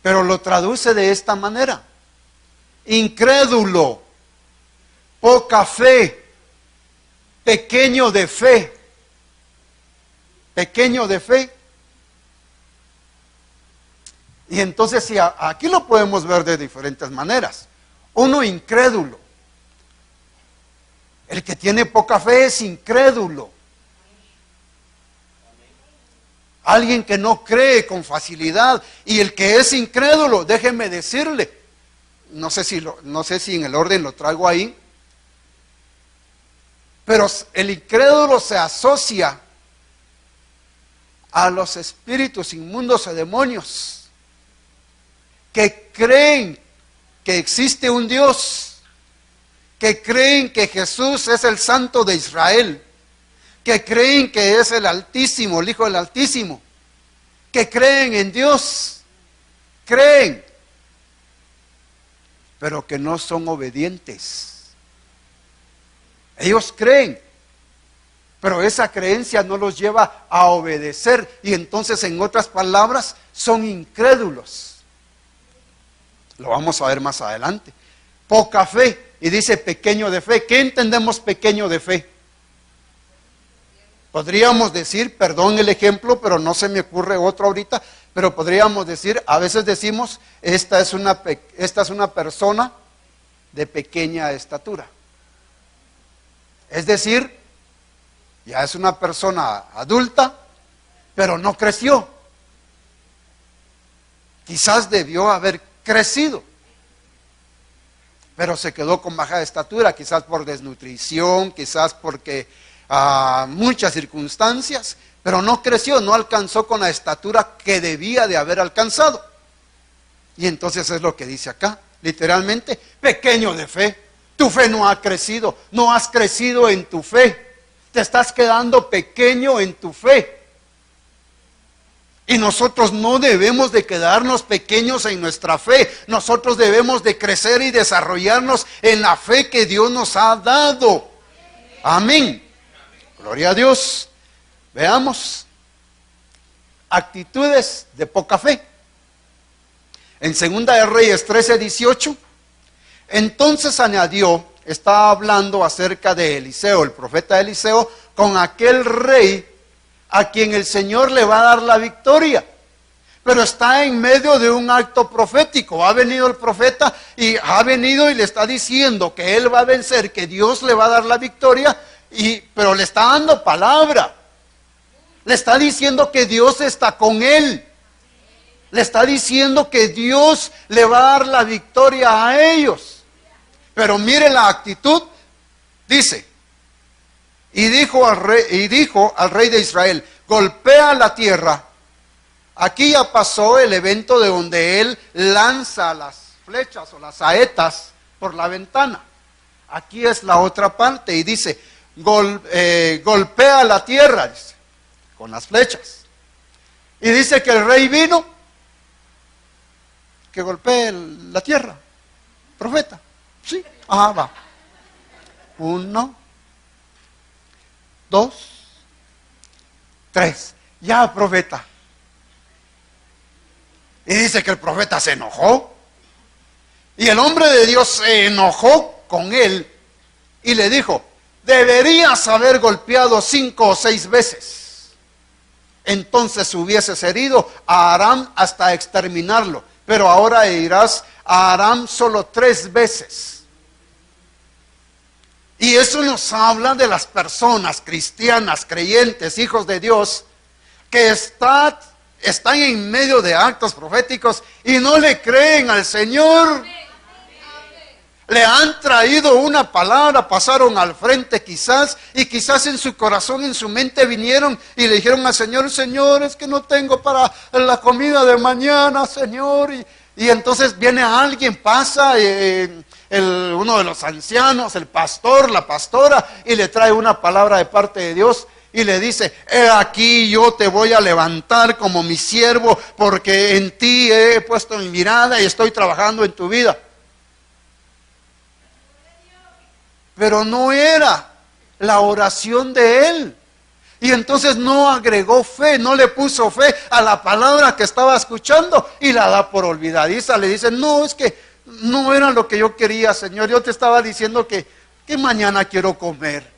Pero lo traduce de esta manera: incrédulo, poca fe, pequeño de fe, pequeño de fe. Y entonces si aquí lo podemos ver de diferentes maneras. Uno, incrédulo. El que tiene poca fe es incrédulo. Alguien que no cree con facilidad. Y el que es incrédulo, déjeme decirle, no sé si en el orden lo traigo ahí, pero el incrédulo se asocia a los espíritus inmundos o demonios que creen que existe un Dios, que creen que Jesús es el Santo de Israel, que creen que es el Altísimo, el Hijo del Altísimo, que creen en Dios, creen, pero que no son obedientes. Ellos creen, pero esa creencia no los lleva a obedecer, y entonces, en otras palabras, son incrédulos. Lo vamos a ver más adelante. Poca fe, y dice pequeño de fe. ¿Qué entendemos pequeño de fe? Podríamos decir, perdón el ejemplo, pero no se me ocurre otro ahorita, pero podríamos decir, a veces decimos, esta es una persona de pequeña estatura. Es decir, ya es una persona adulta, pero no creció. Quizás debió haber crecido, pero se quedó con baja estatura, quizás por desnutrición, quizás porque muchas circunstancias, pero no creció, no alcanzó con la estatura que debía de haber alcanzado. Y entonces es lo que dice acá, literalmente, pequeño de fe. Tu fe no ha crecido, no has crecido en tu fe, te estás quedando pequeño en tu fe. Y nosotros no debemos de quedarnos pequeños en nuestra fe. Nosotros debemos de crecer y desarrollarnos en la fe que Dios nos ha dado. Amén. Gloria a Dios. Veamos. Actitudes de poca fe. En 2 de Reyes 13:18. Entonces añadió, está hablando acerca de Eliseo, el profeta Eliseo, con aquel rey a quien el Señor le va a dar la victoria, pero está en medio de un acto profético. Ha venido el profeta y le está diciendo que él va a vencer, que Dios le va a dar la victoria, pero le está dando palabra, le está diciendo que Dios está con él, le está diciendo que Dios le va a dar la victoria a ellos. Pero mire la actitud, dice: y dijo al rey de Israel, golpea la tierra. Aquí ya pasó el evento de donde él lanza las flechas o las saetas por la ventana. Aquí es la otra parte y dice, golpea la tierra, dice, con las flechas. Y dice que el rey vino, que golpee la tierra. Profeta, sí, va. 1, 2, 3. Ya, profeta. Y dice que el profeta se enojó. Y el hombre de Dios se enojó con él y le dijo, deberías haber golpeado 5 o 6 veces. Entonces hubieses herido a Aram hasta exterminarlo. Pero ahora irás a Aram solo 3 veces. Y eso nos habla de las personas cristianas, creyentes, hijos de Dios, que están en medio de actos proféticos y no le creen al Señor. Le han traído una palabra, pasaron al frente quizás, y quizás en su corazón, en su mente vinieron y le dijeron al Señor: Señor, es que no tengo para la comida de mañana, Señor. Y entonces viene alguien, pasa uno de los ancianos, el pastor, la pastora, y le trae una palabra de parte de Dios. Y le dice: he aquí, yo te voy a levantar como mi siervo, porque en ti he puesto mi mirada y estoy trabajando en tu vida. Pero no era la oración de él. Y entonces no agregó fe, no le puso fe a la palabra que estaba escuchando y la da por olvidadiza. Le dice: no, es que no era lo que yo quería, Señor. Yo te estaba diciendo que mañana quiero comer.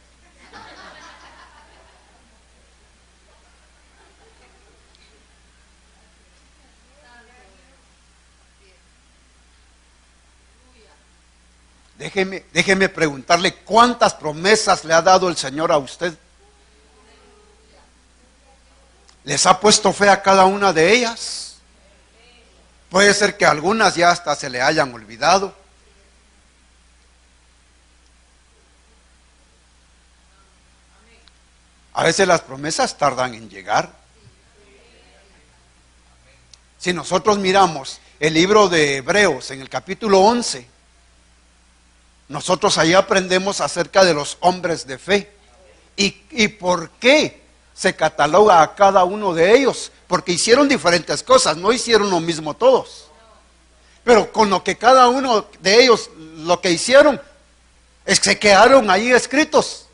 Déjeme preguntarle: ¿cuántas promesas le ha dado el Señor a usted? ¿Les ha puesto fe a cada una de ellas? Puede ser que algunas ya hasta se le hayan olvidado. A veces las promesas tardan en llegar. Si nosotros miramos el libro de Hebreos en el capítulo 11, nosotros ahí aprendemos acerca de los hombres de fe. ¿Y por qué se cataloga a cada uno de ellos? Porque hicieron diferentes cosas, no hicieron lo mismo todos. Pero con lo que cada uno de ellos, lo que hicieron, es que se quedaron ahí escritos.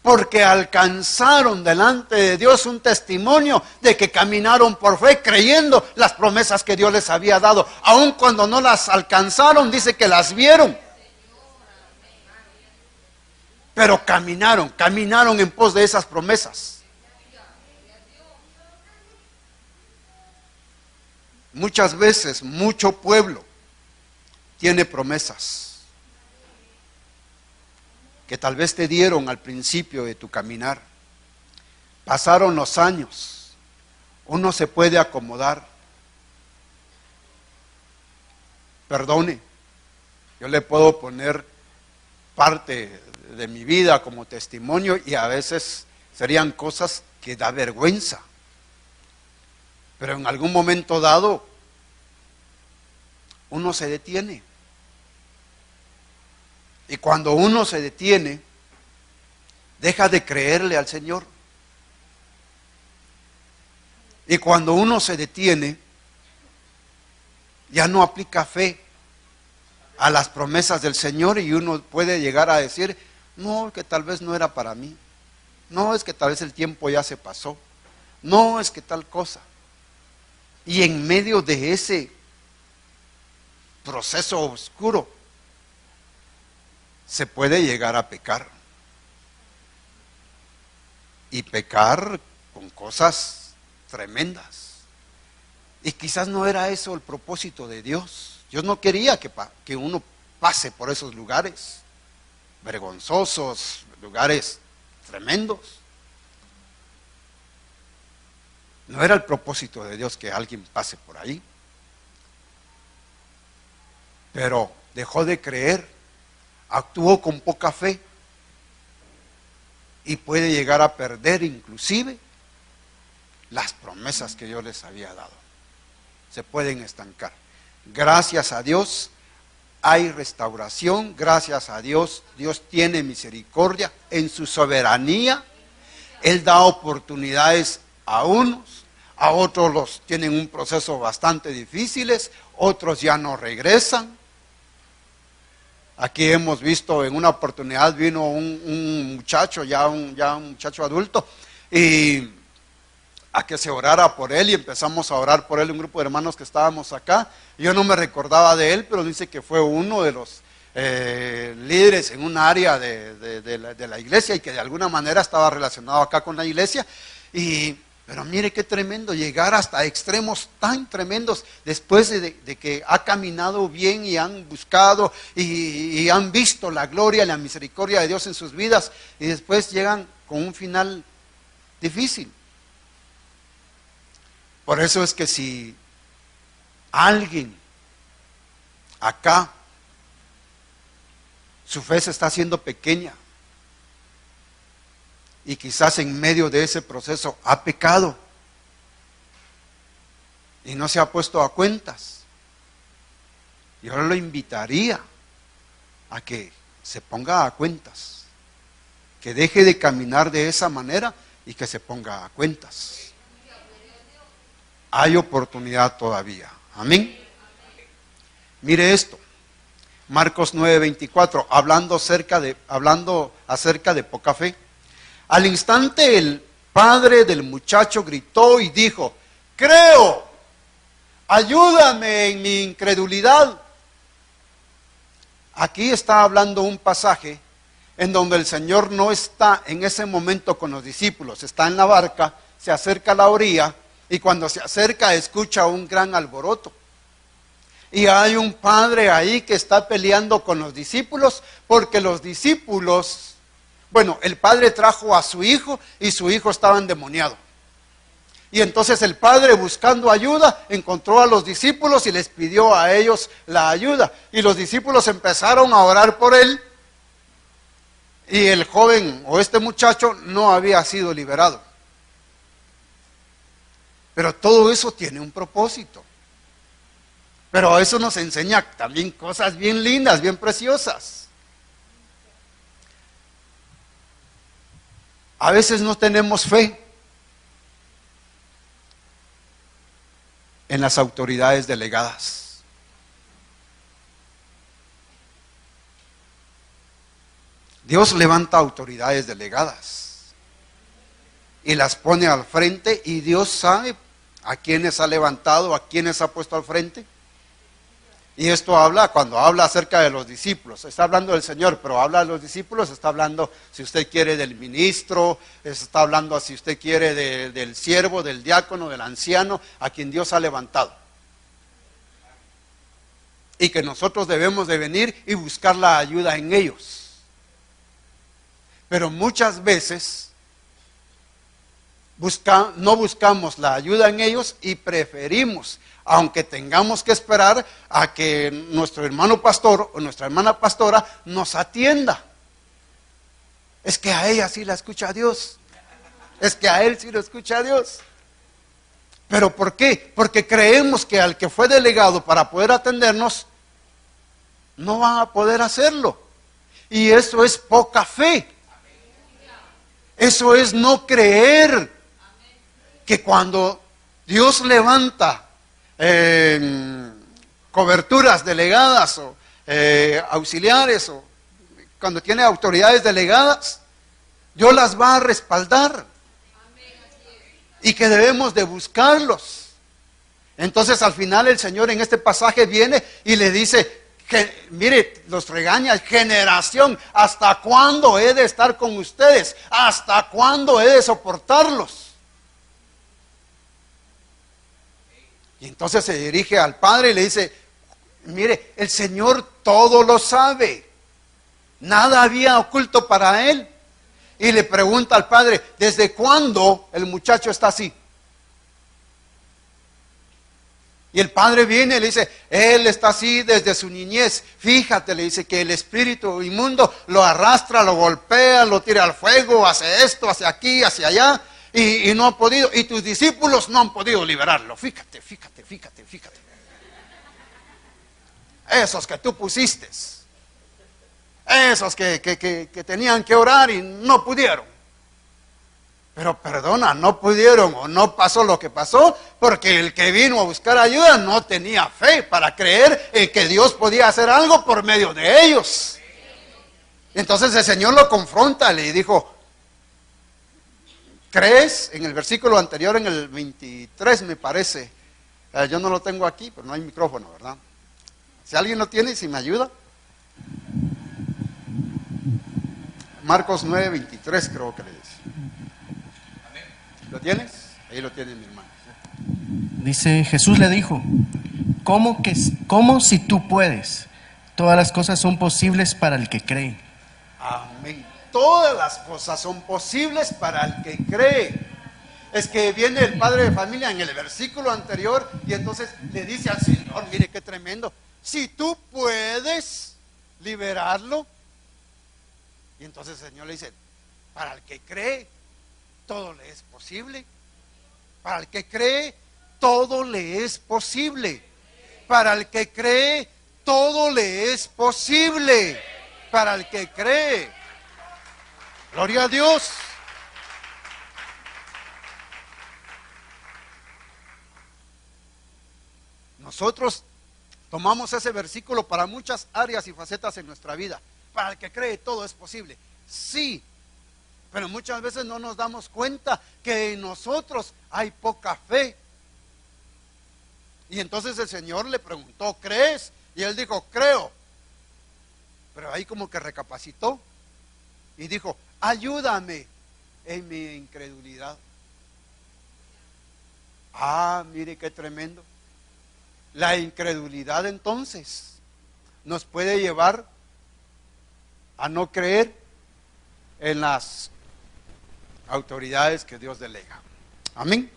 Porque alcanzaron delante de Dios un testimonio de que caminaron por fe, creyendo las promesas que Dios les había dado. Aun cuando no las alcanzaron, dice que las vieron. Pero caminaron en pos de esas promesas. Muchas veces, mucho pueblo tiene promesas que tal vez te dieron al principio de tu caminar. Pasaron los años, uno se puede acomodar. Perdone, yo le puedo poner parte de mi vida como testimonio y a veces serían cosas que da vergüenza. Pero en algún momento dado, uno se detiene. Y cuando uno se detiene, deja de creerle al Señor. Y cuando uno se detiene, ya no aplica fe a las promesas del Señor y uno puede llegar a decir: no, que tal vez no era para mí. No, es que tal vez el tiempo ya se pasó. No, es que tal cosa. Y en medio de ese proceso oscuro, se puede llegar a pecar. Y pecar con cosas tremendas. Y quizás no era eso el propósito de Dios. Dios no quería que uno pase por esos lugares vergonzosos, lugares tremendos. No era el propósito de Dios que alguien pase por ahí. Pero dejó de creer, actuó con poca fe y puede llegar a perder inclusive las promesas que Dios les había dado. Se pueden estancar. Gracias a Dios hay restauración, gracias a Dios, Dios tiene misericordia en su soberanía. Él da oportunidades a unos, a otros los tienen un proceso bastante difíciles, otros ya no regresan. Aquí hemos visto, en una oportunidad vino un muchacho, ya un muchacho adulto, y a que se orara por él, y empezamos a orar por él, un grupo de hermanos que estábamos acá. Yo no me recordaba de él, pero dice que fue uno de los líderes en un área de la iglesia y que de alguna manera estaba relacionado acá con la iglesia. Pero mire qué tremendo, llegar hasta extremos tan tremendos después de que ha caminado bien y han buscado y han visto la gloria y la misericordia de Dios en sus vidas, y después llegan con un final difícil. Por eso es que si alguien acá Su fe se está haciendo pequeña. Y quizás en medio de ese proceso ha pecado. Y no se ha puesto a cuentas. Yo lo invitaría a que se ponga a cuentas. Que deje de caminar de esa manera y que se ponga a cuentas. Hay oportunidad todavía. Amén. Mire esto. Marcos 9:24, hablando acerca de poca fe. Al instante el padre del muchacho gritó y dijo: creo, ayúdame en mi incredulidad. Aquí está hablando un pasaje en donde el Señor no está en ese momento con los discípulos, está en la barca, se acerca a la orilla y cuando se acerca escucha un gran alboroto. Y hay un padre ahí que está peleando con los discípulos porque los discípulos, bueno, el padre trajo a su hijo y su hijo estaba endemoniado. Y entonces el padre, buscando ayuda, encontró a los discípulos y les pidió a ellos la ayuda. Y los discípulos empezaron a orar por él. Y el joven o este muchacho no había sido liberado. Pero todo eso tiene un propósito. Pero eso nos enseña también cosas bien lindas, bien preciosas. A veces no tenemos fe en las autoridades delegadas. Dios levanta autoridades delegadas y las pone al frente, y Dios sabe a quiénes ha levantado, a quiénes ha puesto al frente. Y esto cuando habla acerca de los discípulos, está hablando del Señor, pero habla de los discípulos, está hablando, si usted quiere, del ministro, está hablando, si usted quiere, del siervo, del diácono, del anciano, a quien Dios ha levantado. Y que nosotros debemos de venir y buscar la ayuda en ellos. Pero muchas veces no buscamos la ayuda en ellos y preferimos, aunque tengamos que esperar a que nuestro hermano pastor o nuestra hermana pastora nos atienda. Es que a ella sí la escucha a Dios. Es que a él sí lo escucha a Dios. ¿Pero por qué? Porque creemos que al que fue delegado para poder atendernos, no van a poder hacerlo. Y eso es poca fe. Eso es no creer que cuando Dios levanta coberturas delegadas o auxiliares, o cuando tiene autoridades delegadas, Dios las va a respaldar y que debemos de buscarlos. Entonces al final el Señor en este pasaje viene y le dice que, mire, los regaña: generación, ¿hasta cuándo he de estar con ustedes? ¿Hasta cuándo he de soportarlos? Y entonces se dirige al padre y le dice: mire, el Señor todo lo sabe, nada había oculto para él. Y le pregunta al padre: ¿desde cuándo el muchacho está así? Y el padre viene y le dice: él está así desde su niñez. Fíjate, le dice, que el espíritu inmundo lo arrastra, lo golpea, lo tira al fuego, hace esto, hace aquí, hacia allá. Y no ha podido, y tus discípulos no han podido liberarlo. Fíjate. Esos que tú pusiste, esos que tenían que orar y no pudieron. Pero perdona, no pudieron o no pasó lo que pasó porque el que vino a buscar ayuda no tenía fe para creer en que Dios podía hacer algo por medio de ellos. Entonces el Señor lo confronta, le dijo: ¿crees? En el versículo anterior, en el 23 me parece, yo no lo tengo aquí, pero no hay micrófono, ¿verdad? Si alguien lo tiene, si me ayuda. Marcos 9:23 creo que le dice. ¿Lo tienes? Ahí lo tiene mi hermano. Dice: Jesús le dijo: ¿Cómo si tú puedes? Todas las cosas son posibles para el que cree. Amén. Todas las cosas son posibles para el que cree. Es que viene el padre de familia en el versículo anterior y entonces le dice al Señor: mire qué tremendo, si tú puedes liberarlo, Y entonces el Señor le dice, para el que cree, todo le es posible. Para el que cree, todo le es posible. Para el que cree, todo le es posible. Para el que cree. Gloria a Dios. Nosotros tomamos ese versículo para muchas áreas y facetas en nuestra vida. Para el que cree, todo es posible. Sí, pero muchas veces no nos damos cuenta que en nosotros hay poca fe. Y entonces el Señor le preguntó, ¿crees? Y él dijo, creo. Pero ahí como que recapacitó y dijo, ayúdame en mi incredulidad. Ah, mire qué tremendo. La incredulidad entonces nos puede llevar a no creer en las autoridades que Dios delega. Amén.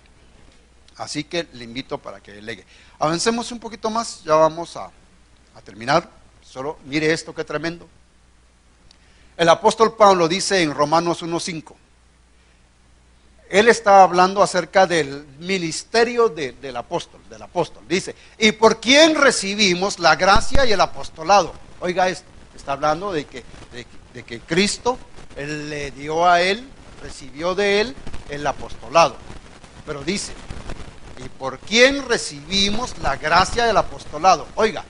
Así que le invito para que delegue. Avancemos un poquito más, ya vamos a terminar. Solo mire esto, qué tremendo. El apóstol Pablo dice en Romanos 1:5. Él está hablando acerca del ministerio del apóstol. Dice, y por quién recibimos la gracia y el apostolado. Oiga esto, está hablando de que Cristo le dio a él, recibió de él el apostolado. Pero dice, y por quién recibimos la gracia del apostolado. Oiga,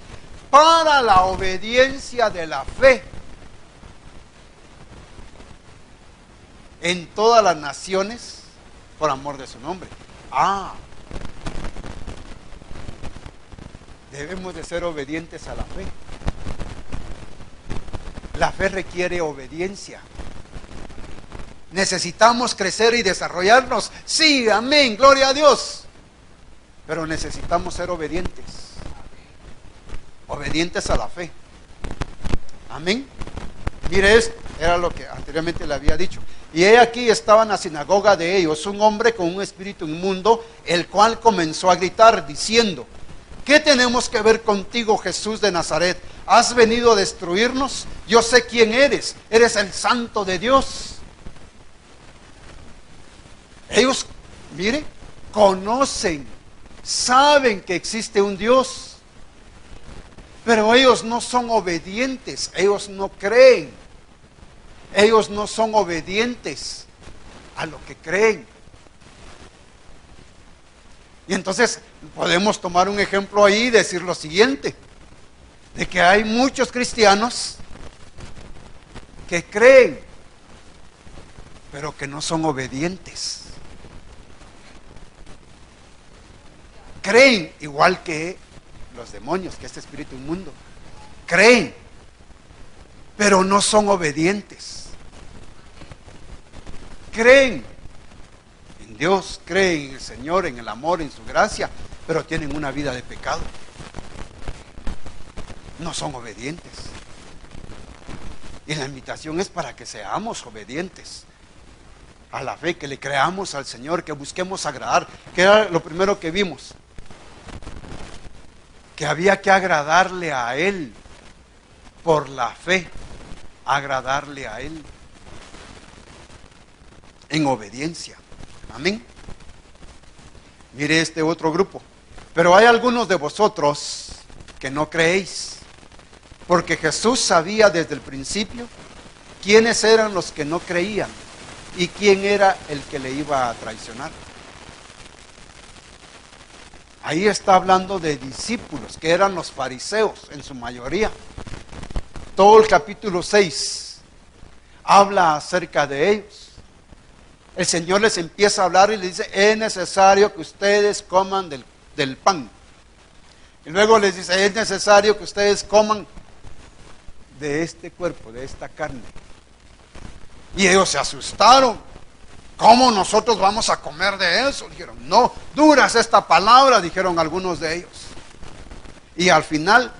para la obediencia de la fe en todas las naciones por amor de su nombre. Debemos de ser obedientes a la fe. La fe requiere obediencia. Necesitamos crecer y desarrollarnos. Sí, amén, gloria a Dios. Pero necesitamos ser obedientes. Obedientes a la fe. Amén. Mire esto, era lo que anteriormente le había dicho. Y he aquí estaba en la sinagoga de ellos un hombre con un espíritu inmundo, el cual comenzó a gritar diciendo, ¿qué tenemos que ver contigo, Jesús de Nazaret? ¿Has venido a destruirnos? Yo sé quién eres el Santo de Dios. Ellos, mire, conocen, saben que existe un Dios, pero ellos no son obedientes, ellos no creen, ellos no son obedientes a lo que creen. Y entonces podemos tomar un ejemplo ahí y decir lo siguiente, de que hay muchos cristianos que creen, pero que no son obedientes. Creen igual que los demonios, que este espíritu inmundo. Creen, pero no son obedientes. Creen en Dios, creen en el Señor, en el amor, en su gracia, pero tienen una vida de pecado. No son obedientes. Y la invitación es para que seamos obedientes a la fe, que le creamos al Señor, que busquemos agradar, que era lo primero que vimos, que había que agradarle a Él por la fe, agradarle a Él en obediencia. Amén. Mire este otro grupo. Pero hay algunos de vosotros que no creéis, porque Jesús sabía desde el principio quiénes eran los que no creían y quién era el que le iba a traicionar. Ahí está hablando de discípulos, que eran los fariseos en su mayoría. Todo el capítulo 6 habla acerca de ellos. El Señor les empieza a hablar y les dice, es necesario que ustedes coman del pan. Y luego les dice, es necesario que ustedes coman de este cuerpo, de esta carne. Y ellos se asustaron. ¿Cómo nosotros vamos a comer de eso? Dijeron, no, dura es esta palabra, dijeron algunos de ellos. Y al final,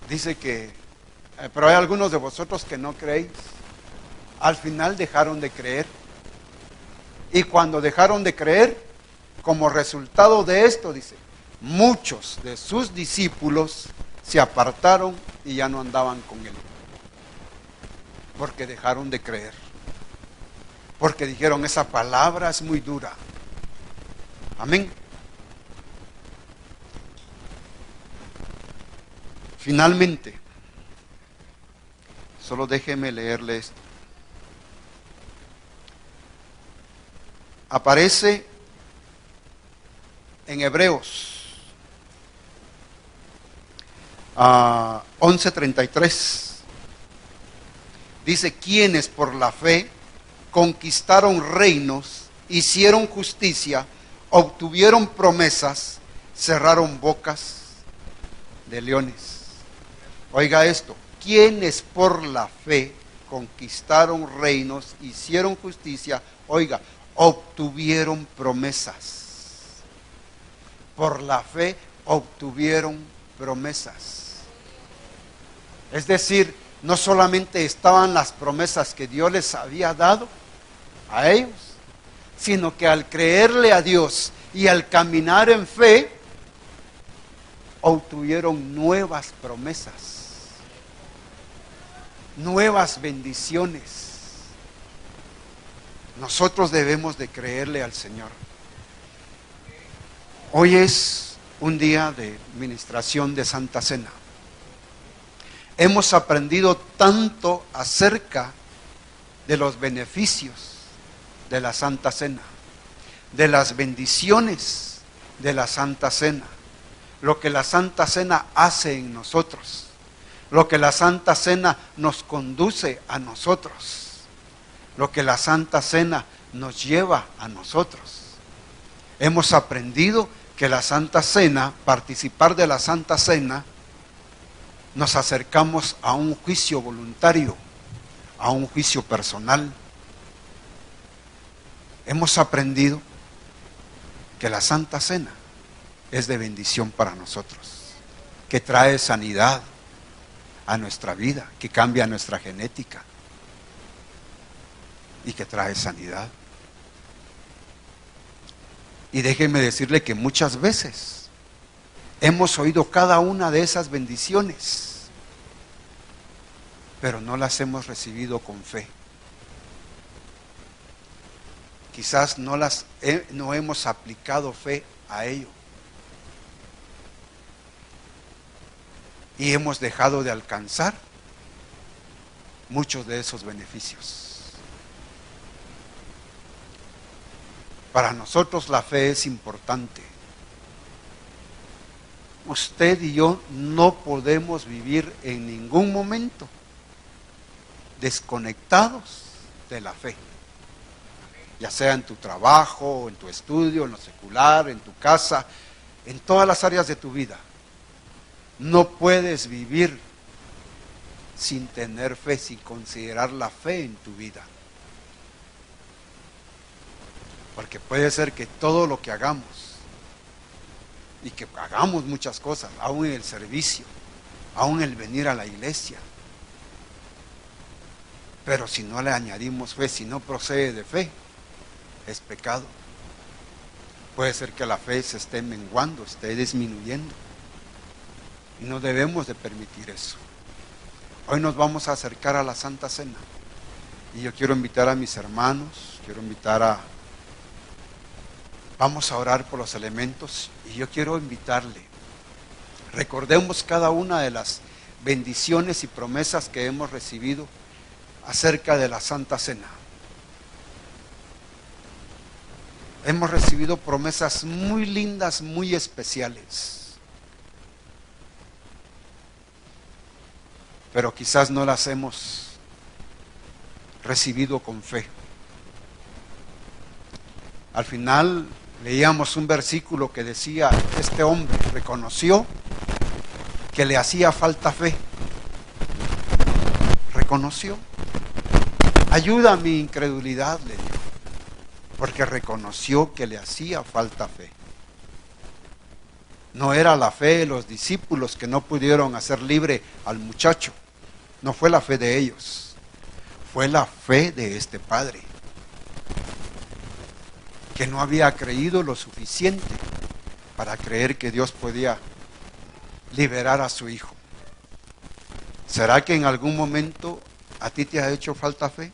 dice que, pero hay algunos de vosotros que no creéis. Al final dejaron de creer. Y cuando dejaron de creer, como resultado de esto, dice, muchos de sus discípulos se apartaron y ya no andaban con él. Porque dejaron de creer. Porque dijeron, esa palabra es muy dura. Amén. Finalmente, solo déjeme leerle esto. Aparece en Hebreos 11:33. Dice, quienes por la fe conquistaron reinos, hicieron justicia, obtuvieron promesas, cerraron bocas de leones. Oiga esto, quienes por la fe conquistaron reinos, hicieron justicia, oiga, obtuvieron promesas. Por la fe obtuvieron promesas. Es decir, no solamente estaban las promesas que Dios les había dado a ellos, sino que al creerle a Dios y al caminar en fe, obtuvieron nuevas promesas, nuevas bendiciones. Nosotros debemos de creerle al Señor. Hoy es un día de ministración de Santa Cena. Hemos aprendido tanto acerca de los beneficios de la Santa Cena, de las bendiciones de la Santa Cena, lo que la Santa Cena hace en nosotros, lo que la Santa Cena nos conduce a nosotros, lo que la Santa Cena nos lleva a nosotros. Hemos aprendido que la Santa Cena, participar de la Santa Cena, nos acercamos a un juicio voluntario, a un juicio personal. Hemos aprendido que la Santa Cena es de bendición para nosotros, que trae sanidad a nuestra vida, que cambia nuestra genética y que trae sanidad. Y déjenme decirle que muchas veces hemos oído cada una de esas bendiciones, pero no las hemos recibido con fe. Quizás no hemos aplicado fe a ello. Y hemos dejado de alcanzar muchos de esos beneficios. Para nosotros la fe es importante. Usted y yo no podemos vivir en ningún momento desconectados de la fe. Ya sea en tu trabajo, en tu estudio, en lo secular, en tu casa, en todas las áreas de tu vida. No puedes vivir sin tener fe, sin considerar la fe en tu vida. Porque puede ser que todo lo que hagamos, y que hagamos muchas cosas, aún en el servicio, aún el venir a la iglesia, pero si no le añadimos fe, si no procede de fe, es pecado. Puede ser que la fe se esté menguando, esté disminuyendo, y no debemos de permitir eso. Hoy nos vamos a acercar a la Santa Cena, y yo quiero invitar a mis hermanos, vamos a orar por los elementos, y yo quiero invitarle, recordemos cada una de las bendiciones y promesas que hemos recibido acerca de la Santa Cena. Hemos recibido promesas muy lindas, muy especiales, pero quizás no las hemos recibido con fe. Al final leíamos un versículo que decía, este hombre reconoció que le hacía falta fe. Reconoció. Ayuda a mi incredulidad, le dijo, porque reconoció que le hacía falta fe. No era la fe de los discípulos que no pudieron hacer libre al muchacho. No fue la fe de ellos. Fue la fe de este padre, que no había creído lo suficiente para creer que Dios podía liberar a su hijo. ¿Será que en algún momento a ti te ha hecho falta fe?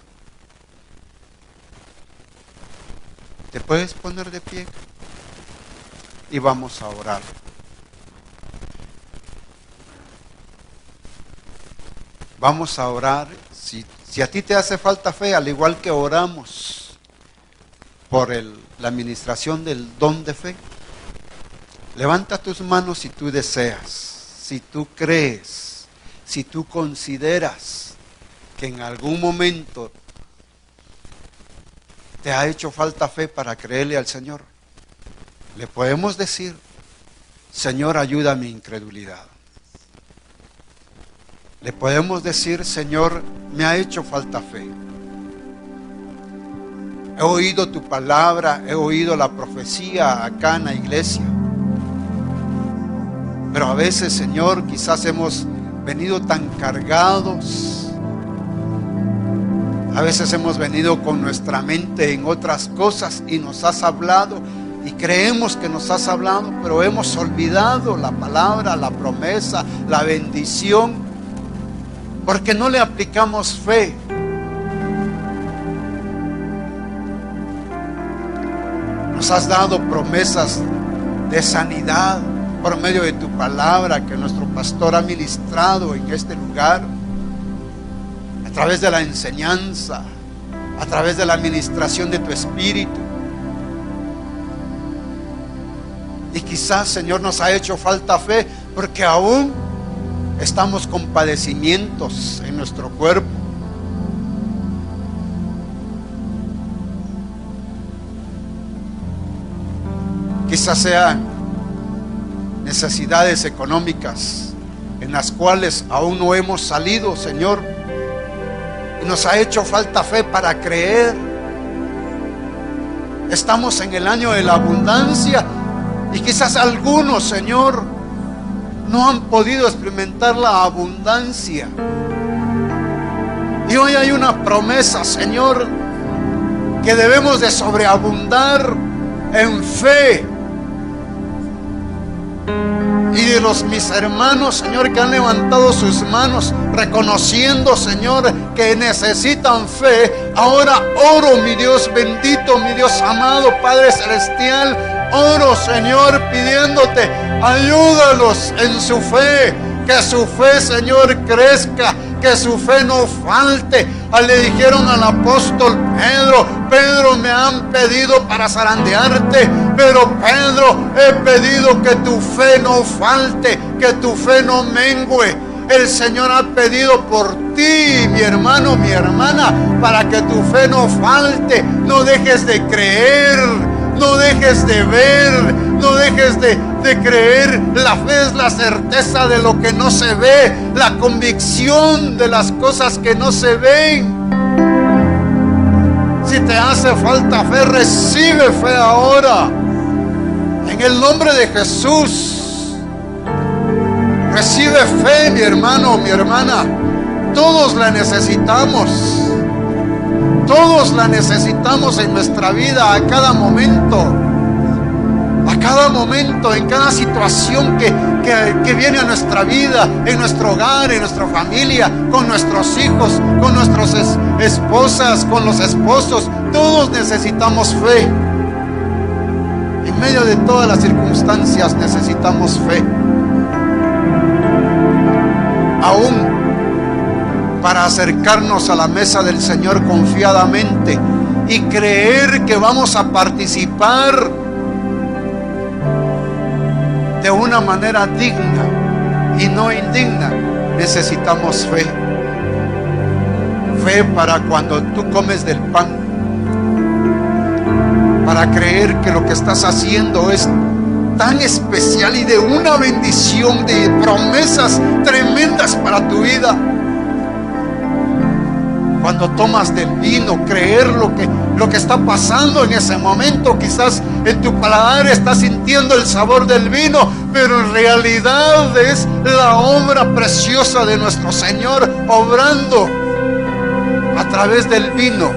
¿Te puedes poner de pie? Y vamos a orar. Vamos a orar. Si a ti te hace falta fe, al igual que oramos por la administración del don de fe, levanta tus manos si tú deseas, si tú crees, si tú consideras que en algún momento te ha hecho falta fe para creerle al Señor. Le podemos decir: Señor, ayuda a mi incredulidad. Le podemos decir: Señor, me ha hecho falta fe. He oído tu palabra, he oído la profecía acá en la iglesia. Pero a veces, Señor, quizás hemos venido tan cargados. A veces hemos venido con nuestra mente en otras cosas y nos has hablado y creemos que nos has hablado, pero hemos olvidado la palabra, la promesa, la bendición, porque no le aplicamos fe. Nos has dado promesas de sanidad por medio de tu palabra que nuestro pastor ha ministrado en este lugar, a través de la enseñanza, a través de la administración de tu Espíritu. Y quizás, Señor, nos ha hecho falta fe porque aún estamos con padecimientos en nuestro cuerpo. Quizás sean necesidades económicas en las cuales aún no hemos salido, Señor, y nos ha hecho falta fe para creer. Estamos en el año de la abundancia y quizás algunos, Señor, no han podido experimentar la abundancia. Y hoy hay una promesa, Señor, que debemos de sobreabundar en fe. Y de mis hermanos, Señor, que han levantado sus manos reconociendo, Señor, que necesitan fe, ahora oro, mi Dios bendito, mi Dios amado, Padre celestial, oro, Señor, pidiéndote, ayúdalos en su fe, que su fe, Señor, crezca, que su fe no falte. Le dijeron al apóstol Pedro: Pedro, me han pedido para zarandearte, pero Pedro, he pedido que tu fe no falte, que tu fe no mengue. El Señor ha pedido por ti, mi hermano, mi hermana, para que tu fe no falte. No dejes de creer, no dejes de ver, no dejes de creer. La fe es la certeza de lo que no se ve, la convicción de las cosas que no se ven. Si te hace falta fe, recibe fe ahora, en el nombre de Jesús. Recibe fe, mi hermano, mi hermana. Todos la necesitamos. Todos la necesitamos en nuestra vida, a cada momento. A cada momento, en cada situación que viene a nuestra vida, en nuestro hogar, en nuestra familia, con nuestros hijos, con nuestras esposas, con los esposos. Todos necesitamos fe. En medio de todas las circunstancias necesitamos fe. Aún para acercarnos a la mesa del Señor confiadamente y creer que vamos a participar de una manera digna y no indigna, necesitamos fe. Fe para cuando tú comes del pan, para creer que lo que estás haciendo es tan especial y de una bendición, de promesas tremendas para tu vida. Cuando tomas del vino, creer lo que está pasando en ese momento. Quizás en tu paladar estás sintiendo el sabor del vino, pero en realidad es la obra preciosa de nuestro Señor obrando a través del vino,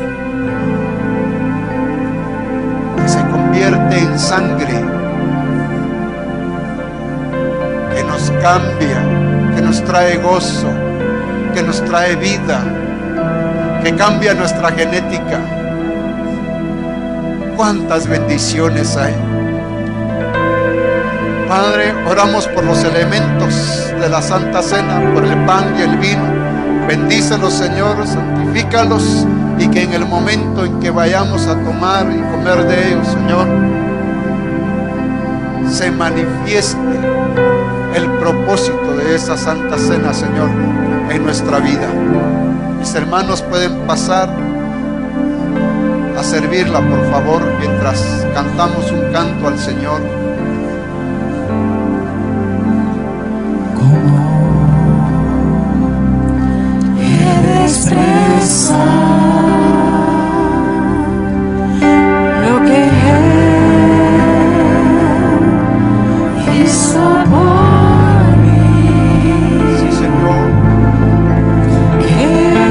que se convierte en sangre, que nos cambia, que nos trae gozo, que nos trae vida, que cambia nuestra genética. Cuántas bendiciones hay. Padre, oramos por los elementos de la Santa Cena, por el pan y el vino. Bendícelos, Señor, santifícalos, y que en el momento en que vayamos a tomar y comer de ellos, Señor, se manifieste el propósito de esa Santa Cena, Señor, en nuestra vida. Mis hermanos pueden pasar a servirla, por favor, mientras cantamos un canto al Señor. Expresa lo que Él hizo por mí. Sí, Señor. Él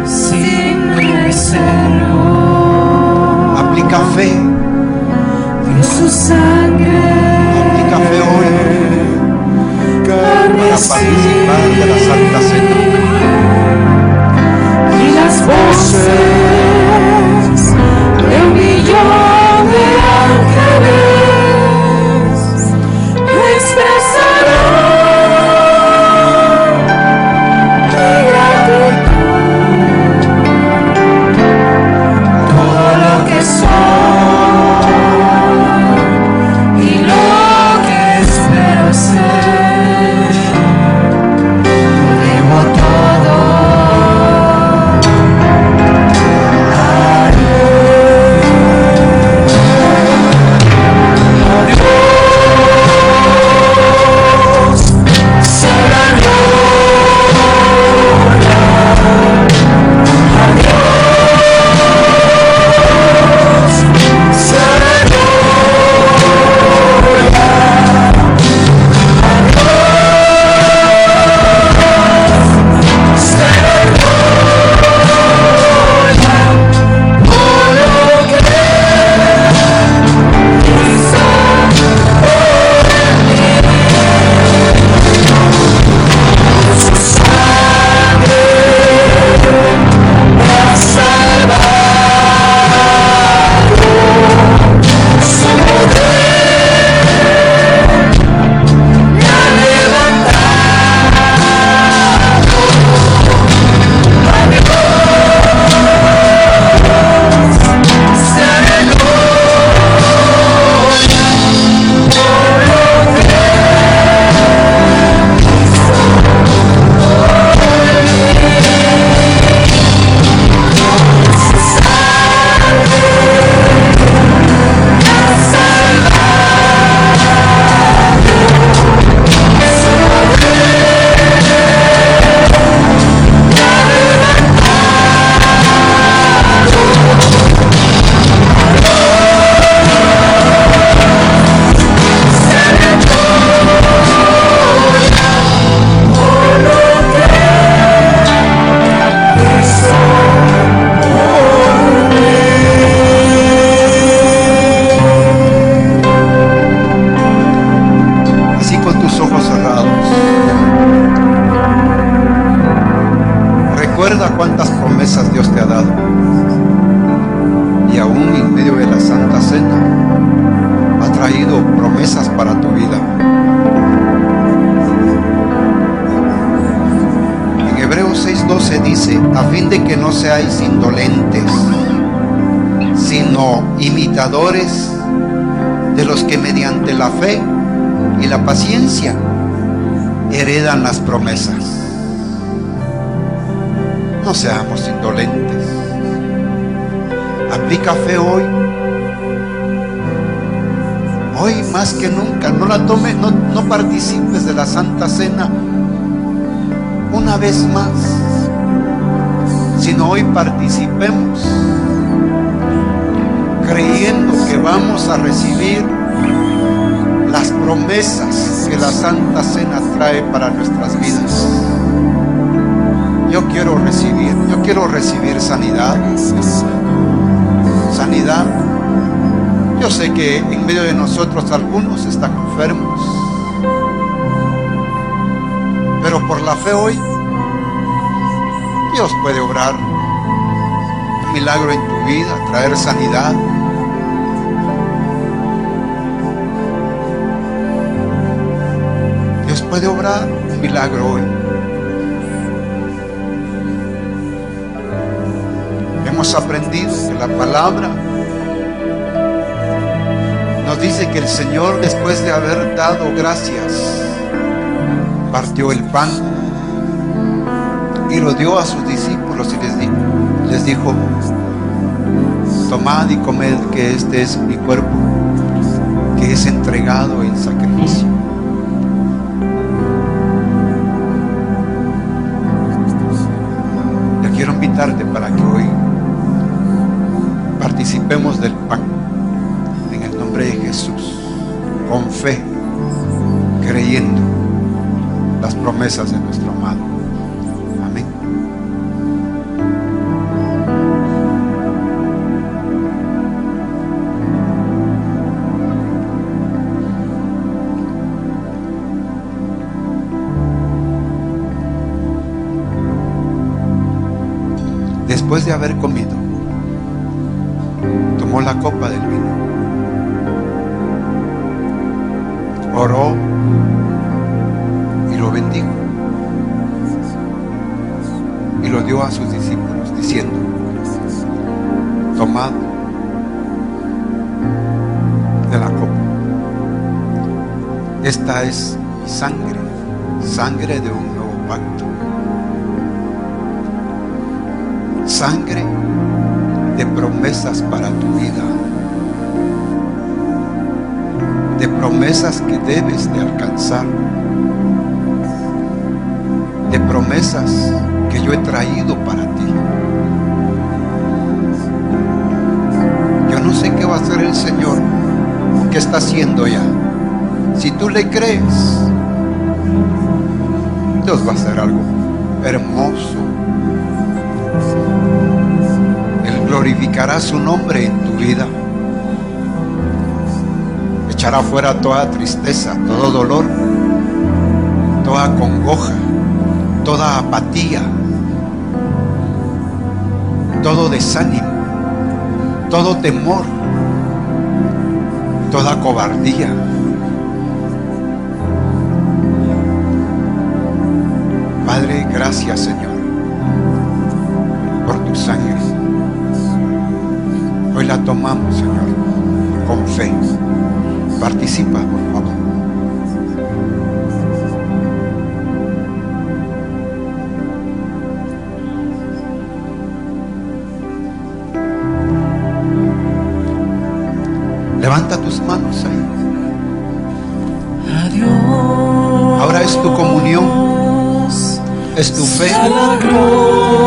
sin merecerlo Aplica fe. dio su sangre. Aplica fe hoy para participar de la Santa Cena. Y las voces de un millón de ángeles expresarán mi gratitud. Todo lo que soy y lo que espero ser. Seáis indolentes, sino imitadores de los que mediante la fe y la paciencia heredan las promesas. No seamos indolentes. Aplica fe hoy. Hoy más que nunca. No la tomes, no participes de la Santa Cena una vez más, sino hoy participemos creyendo que vamos a recibir las promesas que la Santa Cena trae para nuestras vidas. Yo quiero recibir sanidad. Yo sé que en medio de nosotros algunos están enfermos. Pero por la fe hoy, Dios puede obrar un milagro en tu vida, traer sanidad. Dios puede obrar un milagro hoy. Hemos aprendido que la palabra nos dice que el Señor, después de haber dado gracias, partió el pan y lo dio a sus discípulos y les dijo: tomad y comed, que este es mi cuerpo, que es entregado en sacrificio. Yo quiero invitarte para que hoy participemos del pan en el nombre de Jesús, con fe, creyendo las promesas de nuestro amado. Amén. Después de haber comido, tomó la copa del vino, oró y lo bendijo y lo dio a sus discípulos diciendo: tomad de la copa, esta es mi sangre, sangre de un nuevo pacto, sangre de promesas para tu vida, de promesas que debes de alcanzar, de promesas que yo he traído para ti. Yo no sé qué va a hacer el Señor o qué está haciendo ya. Si tú le crees, Dios va a hacer algo hermoso. Él glorificará su nombre en tu vida. Echará fuera toda tristeza, todo dolor, toda congoja, toda apatía, todo desánimo, todo temor, toda cobardía. Padre, gracias, Señor, por tu sangre. Hoy la tomamos, Señor, con fe. Participa, por favor. Levanta tus manos ahí. Adiós. Ahora es tu comunión, es tu fe. A la gloria.